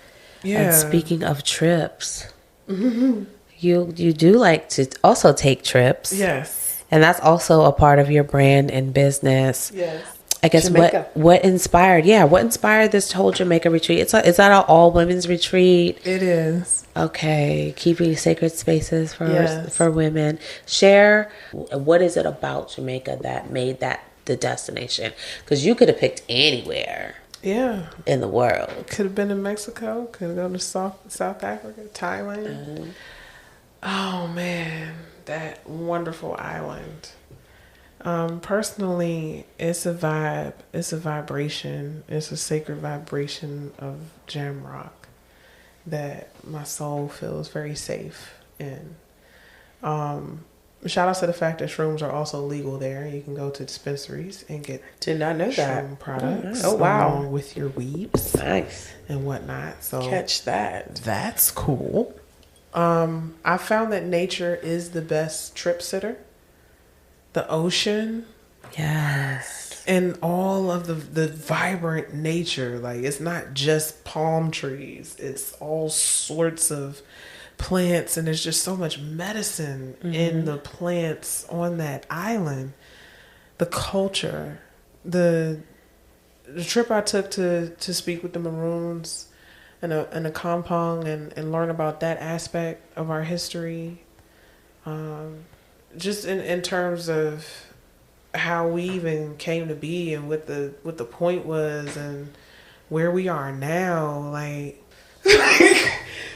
Yeah. And speaking of trips, you do like to also take trips. Yes. And that's also a part of your brand and business. Yes. I guess Jamaica. what inspired this whole Jamaica retreat? Is that an all women's retreat? It is. Okay, keeping sacred spaces for women. Share, what is it about Jamaica that made that the destination? Because you could have picked anywhere. Yeah. In the world. Could have been in Mexico. Could have gone to South Africa, Thailand. Oh man, that wonderful island. Personally, it's a vibe. It's a vibration. It's a sacred vibration of jam rock that my soul feels very safe in. Shout out to the fact that shrooms are also legal there. You can go to dispensaries and get Did not know shroom that. products. Oh, wow. Along with your weeds. Nice. And whatnot. So Catch that. that's cool. I found that nature is the best trip sitter. The ocean. Yes. And all of the vibrant nature. Like, it's not just palm trees. It's all sorts of plants, and there's just so much medicine in the plants on that island. The culture, the trip I took to speak with the Maroons and a compound and learn about that aspect of our history, just in terms of how we even came to be and what the point was and where we are now. Like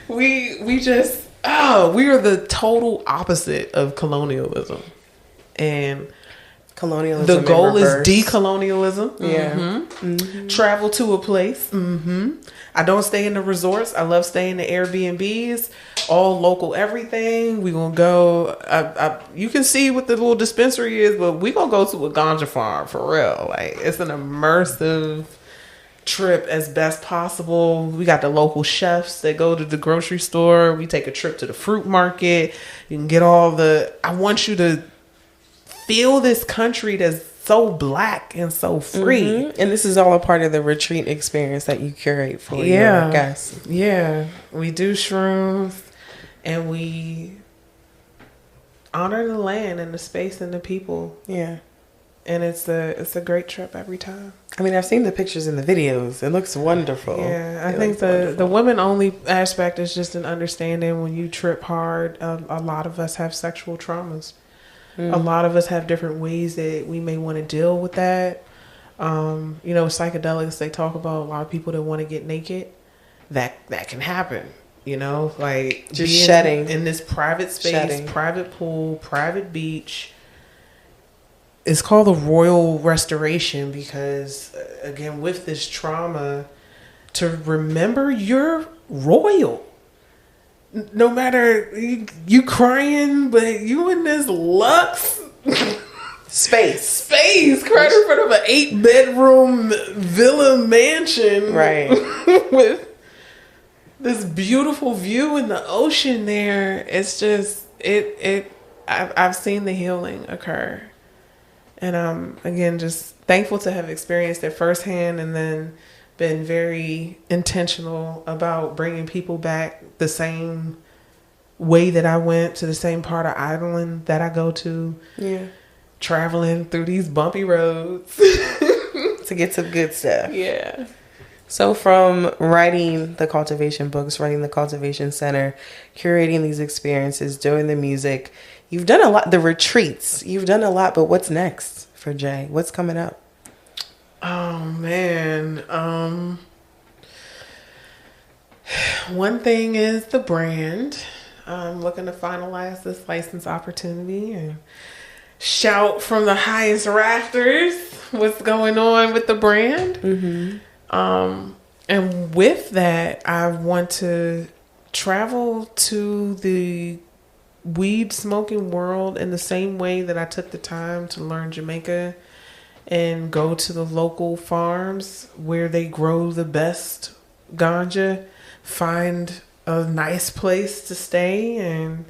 we just we are the total opposite of colonialism, and Colonialism. the goal is reverse. decolonialism. Yeah. Travel to a place. I don't stay in the resorts. I love staying in the Airbnbs. All local everything. We gonna go. You can see what the little dispensary is, but we gonna go to a ganja farm for real. Like, it's an immersive trip as best possible. We got the local chefs that go to the grocery store. We take a trip to the fruit market. You can get all the. I want you to feel this country that's so black and so free. And this is all a part of the retreat experience that you curate for your guests. Yeah. We do shrooms and we honor the land and the space and the people. Yeah. And it's a great trip every time. I mean, I've seen the pictures and the videos. It looks wonderful. Yeah, I think the women only aspect is just an understanding when you trip hard. A lot of us have sexual traumas. A lot of us have different ways that we may want to deal with that. Psychedelics, they talk about a lot of people that want to get naked. That can happen. Like just being shedding in this private space, private pool, private beach. It's called the royal restoration because, again, with this trauma, to remember you're royal. No matter you crying, but you in this luxe space crying in front of an 8-bedroom villa mansion, right? With this beautiful view in the ocean. There, it's just I've seen the healing occur, and again, just thankful to have experienced it firsthand, and then been very intentional about bringing people back the same way that I went to the same part of Ireland that I go to. Yeah. Traveling through these bumpy roads to get some good stuff. Yeah. So from writing the cultivation books, running the cultivation center, curating these experiences, doing the music, you've done a lot, the retreats, you've done a lot, but what's next for Jay? What's coming up? Oh man. One thing is the brand. I'm looking to finalize this license opportunity and shout from the highest rafters what's going on with the brand. And with that, I want to travel to the weed smoking world in the same way that I took the time to learn Jamaica and go to the local farms where they grow the best ganja, find a nice place to stay and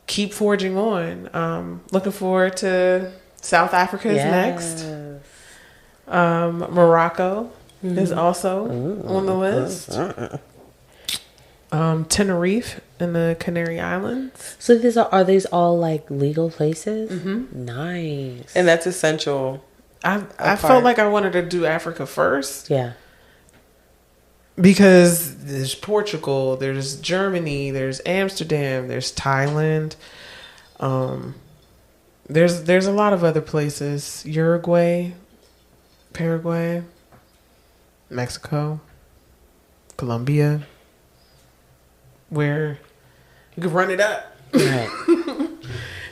keep forging on. Looking forward to South Africa is next. Morocco is also on the list. Tenerife in the Canary Islands. So are these all like legal places? Nice. And that's essential. I felt like I wanted to do Africa first. Yeah. Because there's Portugal, there's Germany, there's Amsterdam, there's Thailand. There's a lot of other places. Uruguay, Paraguay, Mexico, Colombia, where you can run it up. Right.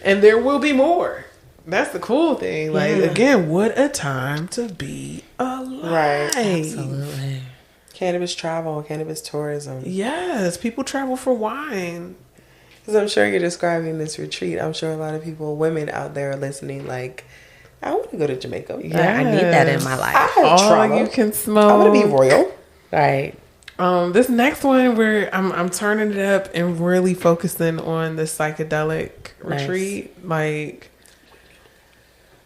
And there will be more. That's the cool thing. Like, again, what a time to be alive. Right. Absolutely. Cannabis travel, cannabis tourism. Yes, people travel for wine. Because I'm sure you're describing this retreat. I'm sure a lot of people, women out there are listening like, I want to go to Jamaica. Yeah, I need that in my life. I have All trauma. you can smoke. I want to be royal. Right. This next one where I'm turning it up and really focusing on the psychedelic retreat. Like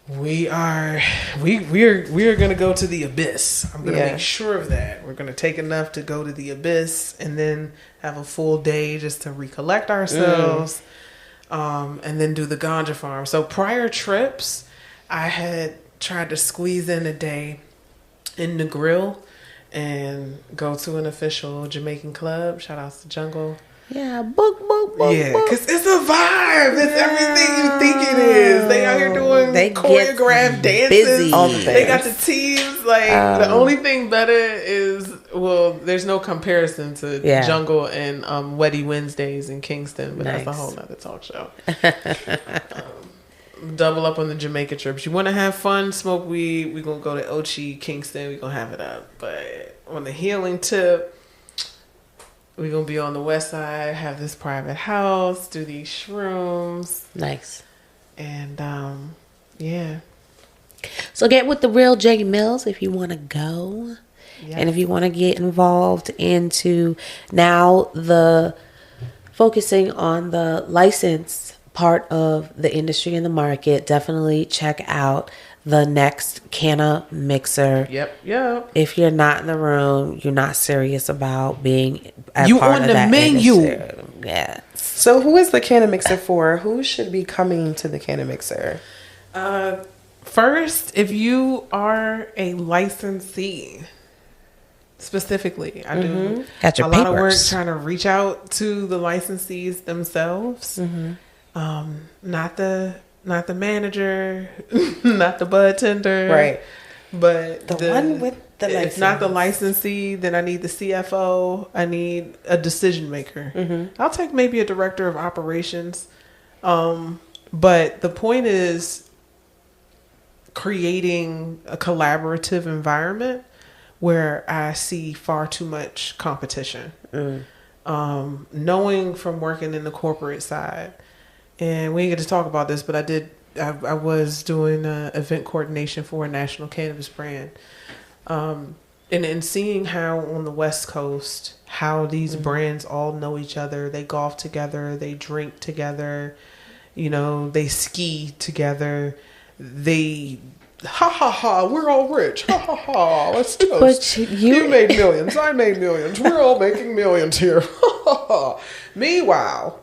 we are gonna go to the abyss. I'm gonna make sure of that. We're gonna take enough to go to the abyss and then have a full day just to recollect ourselves. And then do the ganja farm. So prior trips, I had tried to squeeze in a day in the grill and go to an official Jamaican club. Shout out to Jungle. Yeah, book. Yeah, because it's a vibe. It's everything you think it is. They out here doing choreographed dances. All the things. They got the teams. Like, the only thing better is, well, there's no comparison to Jungle and Weddy Wednesdays in Kingston, but that's a whole nother talk show. Double up on the Jamaica trips. You want to have fun, smoke weed, we're going to go to Ochi, Kingston, we're going to have it up. But on the healing tip, we're going to be on the west side, have this private house, do these shrooms. Nice. And, yeah. So get with the real J Mills if you want to go. Yes. And if you want to get involved into now the focusing on the license part of the industry and the market, definitely check out the next Cannamixer. Yep. If you're not in the room, you're not serious about being a you part on of the that menu. industry. Yes. So who is the Cannamixer for? Who should be coming to the Cannamixer? First, if you are a licensee, specifically, I do Got your a lot of work papers. trying to reach out to the licensees themselves. Not the manager, not the bud tender, Right. But The one with the if license. not the licensee, then I need the CFO. I need a decision maker. I'll take maybe a director of operations. But the point is creating a collaborative environment where I see far too much competition. Knowing from working in the corporate side, and we ain't get to talk about this, but I was doing event coordination for a national cannabis brand. And seeing how on the West Coast, how these brands all know each other. They golf together, they drink together, they ski together. They, we're all rich. Let's toast. But you made millions, I made millions. We're all making millions here. Meanwhile,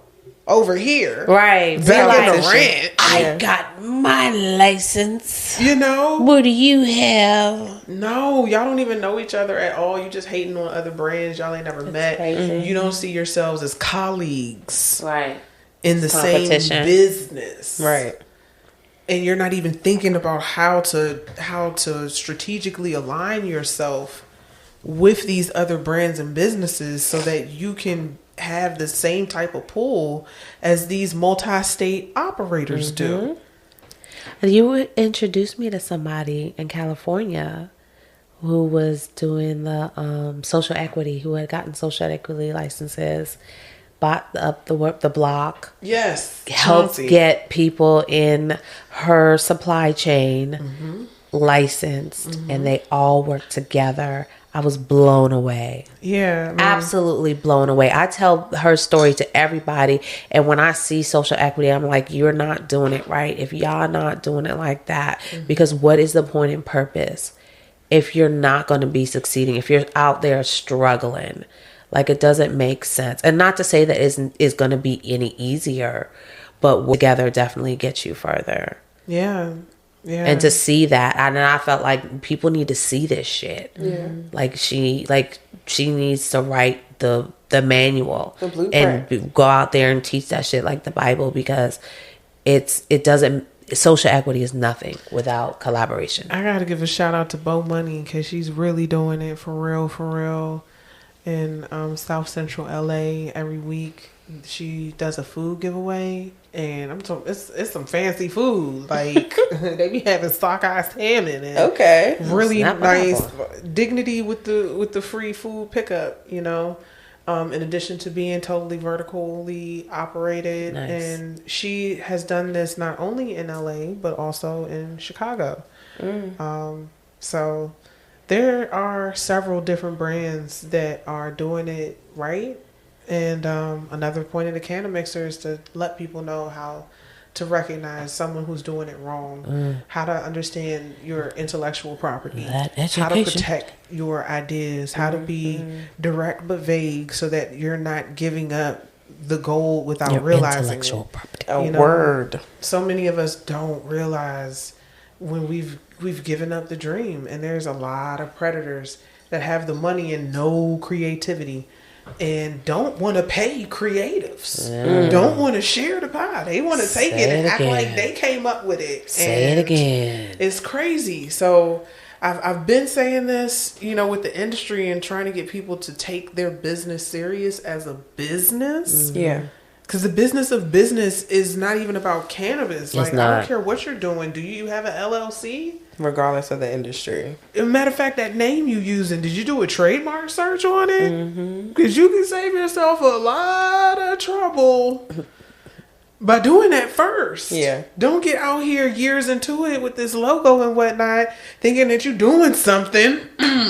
over here, Right. back in the rent, I got my license. you What do you have? No, y'all don't even know each other at all. You just hating on other brands y'all ain't never met. crazy. You don't see yourselves as colleagues Right. in the same Competition. business. Right. And you're not even thinking about how to strategically align yourself with these other brands and businesses so that you can have the same type of pull as these multi-state operators do. You introduced me to somebody in California who was doing the social equity, who had gotten social equity licenses, bought up the block, Yes. helped Chauncey. get people in her supply chain licensed, and they all worked together. I was blown away. Yeah. man. Absolutely blown away. I tell her story to everybody, and when I see social equity, I'm like, you're not doing it right if y'all not doing it like that. Because what is the point and purpose if you're not going to be succeeding, if you're out there struggling? Like, it doesn't make sense. And not to say that is going to be any easier, but together definitely gets you further. Yeah. Yeah. And to see that, and I felt like people need to see this shit. Yeah. Like she needs to write the manual, The blueprint. and go out there and teach that shit like the Bible, because social equity is nothing without collaboration. I gotta give a shout out to Bo Money because she's really doing it for real in South Central LA every week. She does a food giveaway, and I'm talking it's some fancy food. Like they be having sockeye salmon and Okay. really Snap nice pineapple. dignity with the free food pickup. You know, in addition to being totally vertically operated, Nice. and she has done this not only in LA but also in Chicago. So there are several different brands that are doing it right. And another point of the Cannamixer is to let people know how to recognize someone who's doing it wrong, how to understand your intellectual property, That how to education. protect your ideas, how to be direct but vague so that you're not giving up the goal without Your realizing intellectual it. property. A You know, word. So many of us don't realize when we've given up the dream, and there's a lot of predators that have the money and no creativity and don't want to pay creatives, don't want to share the pie. They want to take Say it and it act again. like they came up with it. Say And it again. it's crazy. So I've been saying this, you know, with the industry and trying to get people to take their business serious as a business. Yeah. Because the business of business is not even about cannabis. Like, I not. don't care what you're doing. Do you have an LLC? Regardless of the industry. As a matter of fact, that name you using, did you do a trademark search on it? Because you can save yourself a lot of trouble by doing that first. Yeah. Don't get out here years into it with this logo and whatnot, thinking that you're doing something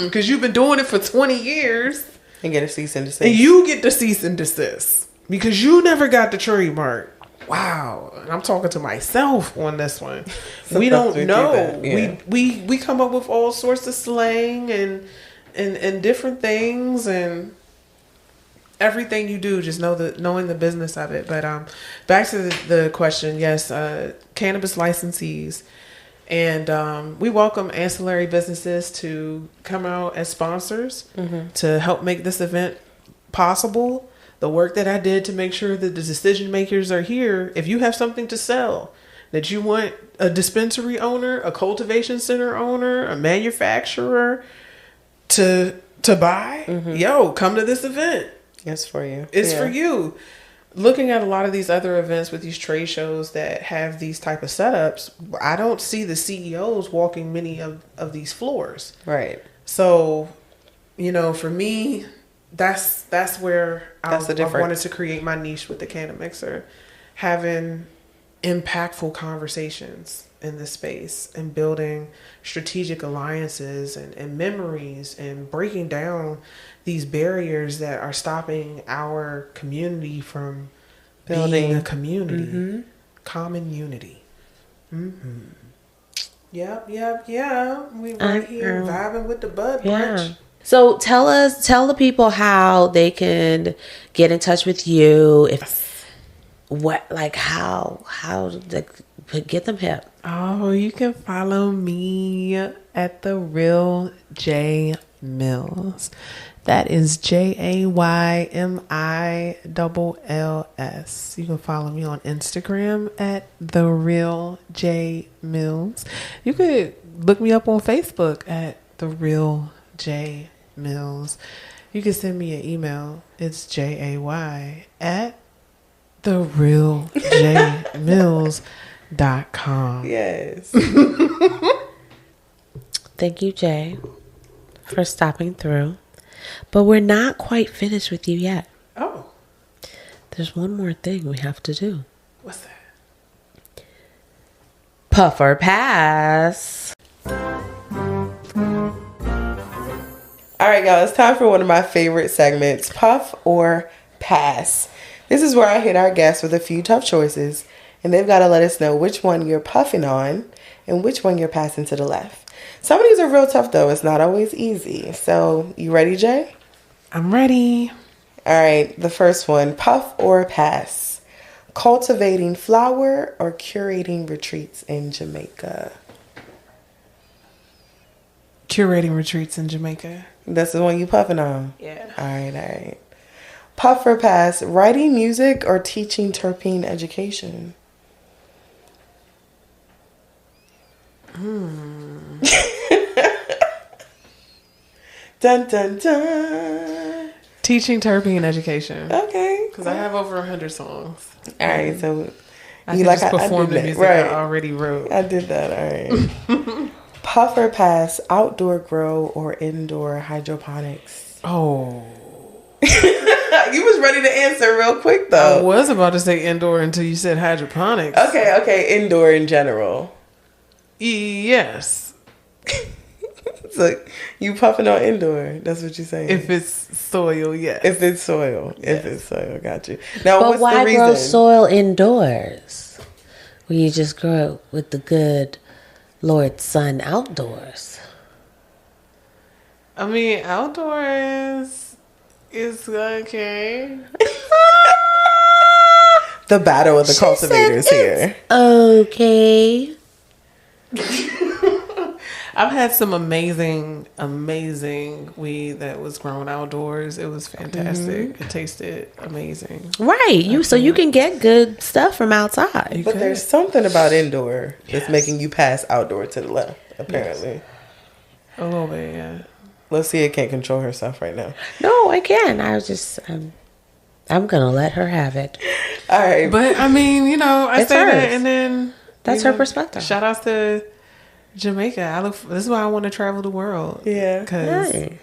because you've been doing it for 20 years. And get a cease and desist. And you get the cease and desist because you never got the trademark. Wow. And I'm talking to myself on this one. We Sometimes don't we do know. that, yeah. We come up with all sorts of slang and different things, and everything you do, just knowing the business of it. But back to the question, yes, cannabis licensees. And we welcome ancillary businesses to come out as sponsors to help make this event possible. The work that I did to make sure that the decision makers are here. If you have something to sell that you want a dispensary owner, a cultivation center owner, a manufacturer to buy, yo, come to this event. It's for you. It's Yeah. for you. Looking at a lot of these other events with these trade shows that have these type of setups, I don't see the CEOs walking many of these floors. Right. So, you know, for me, that's where That's the I difference. wanted to create my niche with the Cannamixer, having impactful conversations in this space and building strategic alliances and memories and breaking down these barriers that are stopping our community from being Building. a community, common unity. Yep. We right here vibing with the Bud Brunch. So tell the people how they can get in touch with you. How to get them hip. Oh, you can follow me at The Real J Mills. That is JAYMILLS. You can follow me on Instagram at The Real J Mills. You could look me up on Facebook at The Real J Mills. You can send me an email. It's JAY at therealjmills.com. Yes. Thank you, Jay, for stopping through. But we're not quite finished with you yet. Oh, There's one more thing we have to do. what's that? Puff or pass. All right, y'all. It's time for one of my favorite segments, Puff or Pass. This is where I hit our guests with a few tough choices, and they've got to let us know which one you're puffing on and which one you're passing to the left. Some of these are real tough, though. It's not always easy. So, you ready, Jay? I'm ready. All right, the first one, puff or pass. Cultivating flower or curating retreats in Jamaica? Curating retreats in Jamaica. That's the one you puffing on? Yeah. All right. Puff or pass, writing music or teaching terpene education? Dun, dun, dun. Teaching terpene education. Okay, Because I have over 100 songs. All right, so I can just perform the music I already wrote. I did that. All right. Puff or pass, outdoor grow or indoor hydroponics? Oh. You was ready to answer real quick, though. I was about to say indoor until you said hydroponics. Okay, indoor in general. Yes. So you puffing on indoor. That's what you're saying. If it's soil, yes. If it's soil. Yes. If it's soil, got you. Now, But what's why the reason? grow soil indoors when you just grow it with the good Lord's Son outdoors? I mean, outdoors is okay. The battle of the cultivators here. Okay. I've had some amazing weed that was grown outdoors. It was fantastic. It tasted amazing. Right. So you can get good stuff from outside. But there's something about indoor that's Yes. making you pass outdoor to the left, apparently. A little bit, yeah. Lucia can't control herself right now. No, I can. I'm going to let her have it. All right. But I mean, you know, I It's say that, hers. and then That's you her perspective. Shout outs to Jamaica. This is why I want to travel the world. Yeah. because Right.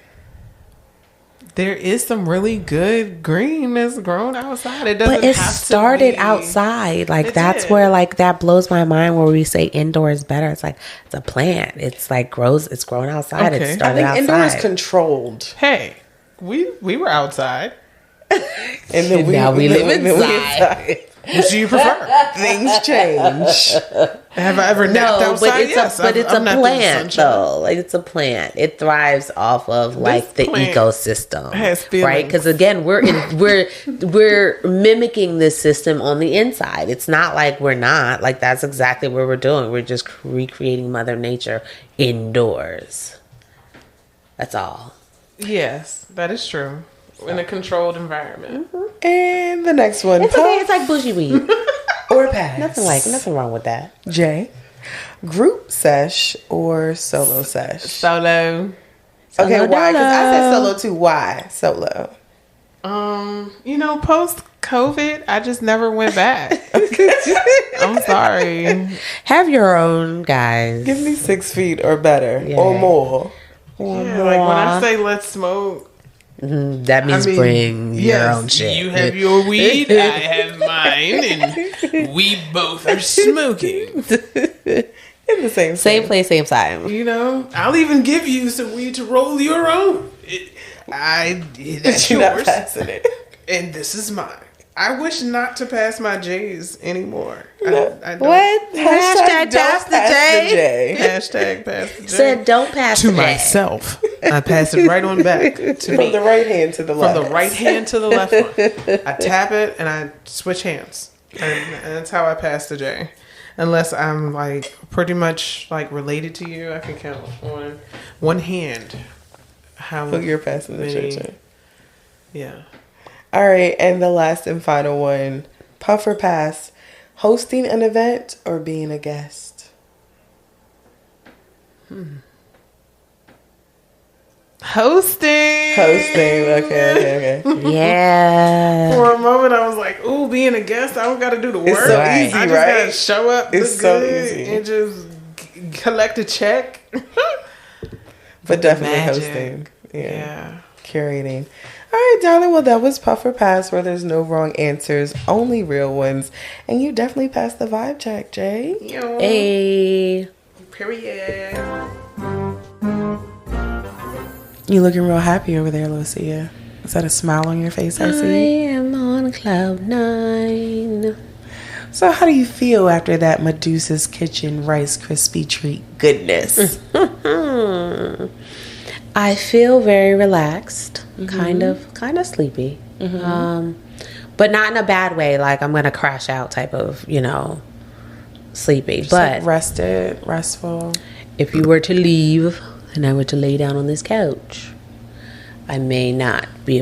there is some really good green that's grown outside. It doesn't. But it have to started be- outside. Like, It that's did. where, like, that blows my mind where we say indoor is better. It's like, it's a plant. It's like it's grown outside. Okay. It I started think indoor is outside. controlled. Hey, we were outside. And then Now we live then inside. Which do you prefer? Things change. Have I ever napped No, outside? but it's Yes, a I've napped in the plant sunshine. though. Like, it's a plant. It thrives off of like the plant ecosystem, has feelings. right? Because again, we're mimicking this system on the inside. It's not like we're not. Like, that's exactly what we're doing. We're just recreating Mother Nature indoors. That's all. Yes, that is true. In a controlled environment. And the next one. It's okay. It's like bougie weed. or pass. Nothing wrong with that. Jay. Group sesh or solo sesh? Solo. Okay, Solo why? Because I said dolo. solo too. Why solo? You know, post COVID, I just never went back. I'm sorry. Have your own, guys. Give me 6 feet or better Yeah. or more. Yeah, like when I say let's smoke, That means I mean, bring your yes, own shit. you have your weed, I have mine, and we both are smoking. In the same Same place, same time. You know, I'll even give you some weed to roll your own. That's You're not yours, passing it. and this is mine. I wish not to pass my J's anymore. I don't. What? Hashtag don't pass the J. Hashtag pass the J. Said don't pass to the J. myself. I pass it right on back to From me. the right hand to the left. From the right hand to the left one. I tap it and I switch hands. And that's how I pass the J. Unless I'm like pretty much like related to you, I can count on one hand how Who you're passing the many- church. Yeah. All right, and the last and final one. Puff or pass. Hosting an event or being a guest? Hosting. Okay. Yeah. For a moment, I was like, "Ooh, being a guest, I don't got to do the work. so easy, I just right? gotta show up, It's look so good, easy. and just collect a check." But definitely magic. hosting. Yeah. Curating. All right, darling. Well, that was Puff or Pass, where there's no wrong answers, only real ones. And you definitely passed the vibe check, Jay. Yo. Hey. Period. You looking real happy over there, Lucia. Is that a smile on your face I I see? am on cloud 9. So how do you feel after that Medusa's Kitchen Rice Krispie treat goodness? I feel very relaxed, kind of sleepy, but not in a bad way. Like I'm gonna crash out type of, sleepy. Just but like rested, restful. if you were to leave and I were to lay down on this couch, I may not be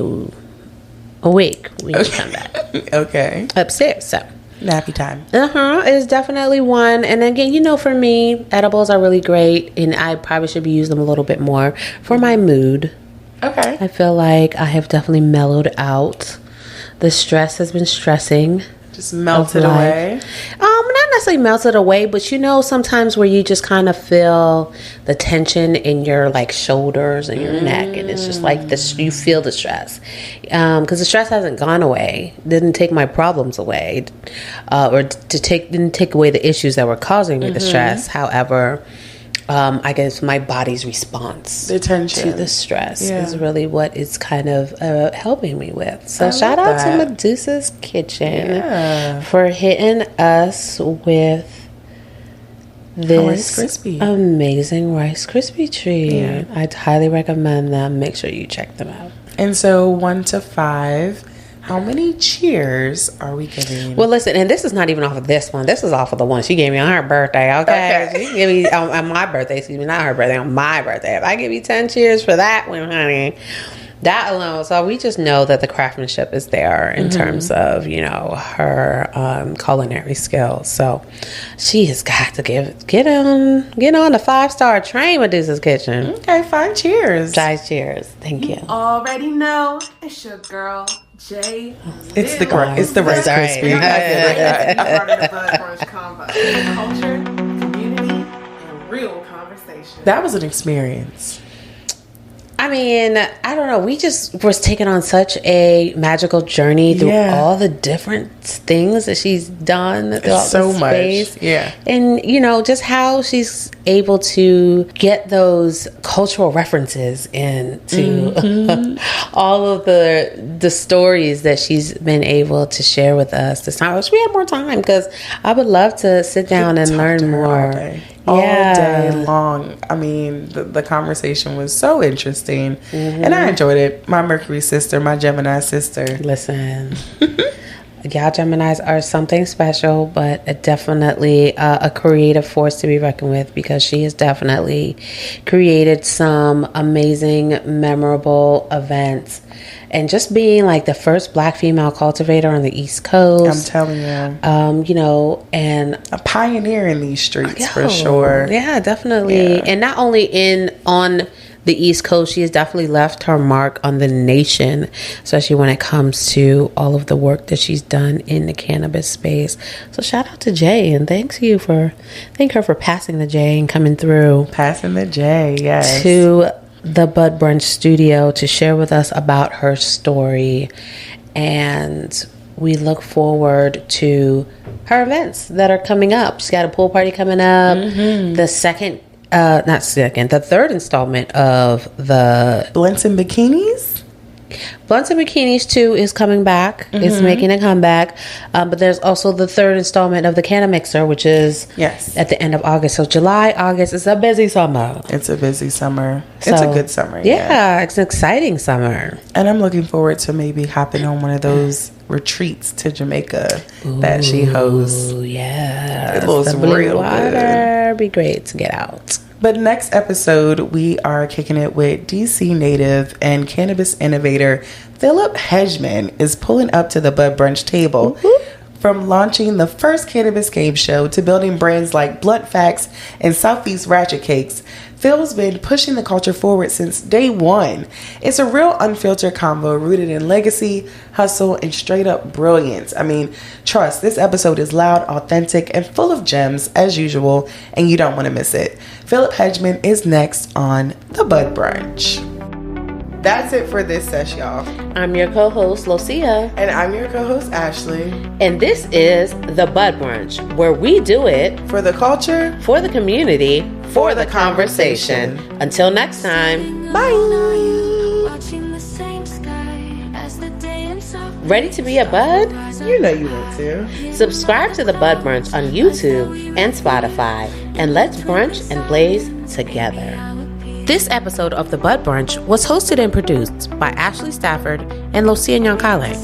awake when you come back Okay. upstairs. So. Nappy time. It's definitely one. And again, for me, edibles are really great, and I probably should be using them a little bit more for my mood. Okay. I feel like I have definitely mellowed out The stress has been stressing. Just melted away. Not necessarily melted away, but sometimes where you just kind of feel the tension in your like shoulders and your neck, and it's just like this. You feel the stress because the stress hasn't gone away. Didn't take my problems away, or didn't take away the issues that were causing me the stress. However, I guess my body's response the tension to the stress is really what it's kind of helping me with. So shout out to Medusa's Kitchen for hitting us with this amazing Rice Krispie treat. Yeah. I'd highly recommend them. Make sure you check them out. And so 1 to 5. How many cheers are we giving? Well, listen, and this is not even off of this one. This is off of the one she gave me on her birthday, okay? She gave me on my birthday, excuse me, not her birthday, on my birthday. If I give you 10 cheers for that one, honey, that alone. So we just know that the craftsmanship is there in terms of, her culinary skills. So she has got to get on the 5-star train with Medusa's Kitchen. Okay, 5 cheers. 5 cheers. Thank you. Already know it's your girl, Jay. It's the Rice Krispie. I'm part of the Bud Brunch combo. Culture, community, and real conversation. That was an experience. I mean, I don't know. We just was taken on such a magical journey through all the different things that she's done throughout so the much. space. Yeah. And, just how she's able to get those cultural references into all of the stories that she's been able to share with us this time. I wish we had more time because I would love to sit down and learn more. All day long. I mean, the conversation was so interesting, and I enjoyed it. My Mercury sister, my Gemini sister. Listen, y'all Geminis are something special, but definitely a creative force to be reckoned with, because she has definitely created some amazing, memorable events. And just being like the first Black female cultivator on the East Coast. I'm telling you. And a pioneer in these streets for sure. Yeah, definitely. Yeah. And not only on the East Coast, she has definitely left her mark on the nation, especially when it comes to all of the work that she's done in the cannabis space. So shout out to Jay, and thank her for passing the J and coming through. Passing the J, yes. To the Bud Brunch studio to share with us about her story, and we look forward to her events that are coming up. She's got a pool party coming up. The third installment of the Blunts and Bikinis. Blunts and Bikinis 2 is coming back. It's making a comeback. But there's also the third installment of the Cannamixer, which is at the end of August. So July, August is a busy summer. It's a busy summer. It's a good summer. Yeah, it's an exciting summer. And I'm looking forward to maybe hopping on one of those retreats to Jamaica that she hosts. Yeah. It looks real good. Be great to get out. But next episode, we are kicking it with DC native and cannabis innovator Philip Hedgeman is pulling up to the Bud Brunch table. From launching the first cannabis game show to building brands like Blunt Facts and Southeast Ratchet Cakes, Phil's been pushing the culture forward since day one. It's a real unfiltered combo rooted in legacy, hustle, and straight up brilliance. I mean, trust, this episode is loud, authentic, and full of gems as usual, and you don't want to miss it. Philip Hedgeman is next on The Bud Brunch. That's it for this sesh, y'all. I'm your co-host, Lucia. And I'm your co-host, Ashley. And this is The Bud Brunch, where we do it for the culture, for the community, for the conversation. Until next time, bye. Ready to be a bud? You know you want to. Subscribe to The Bud Brunch on YouTube and Spotify, and let's brunch and blaze together. This episode of The Bud Brunch was hosted and produced by Ashley Stafford and Lucia Nyankale.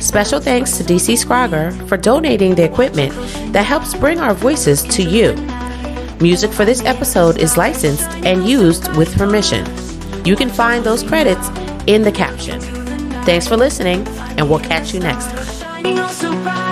Special thanks to DC Scrogger for donating the equipment that helps bring our voices to you. Music for this episode is licensed and used with permission. You can find those credits in the caption. Thanks for listening, and we'll catch you next time.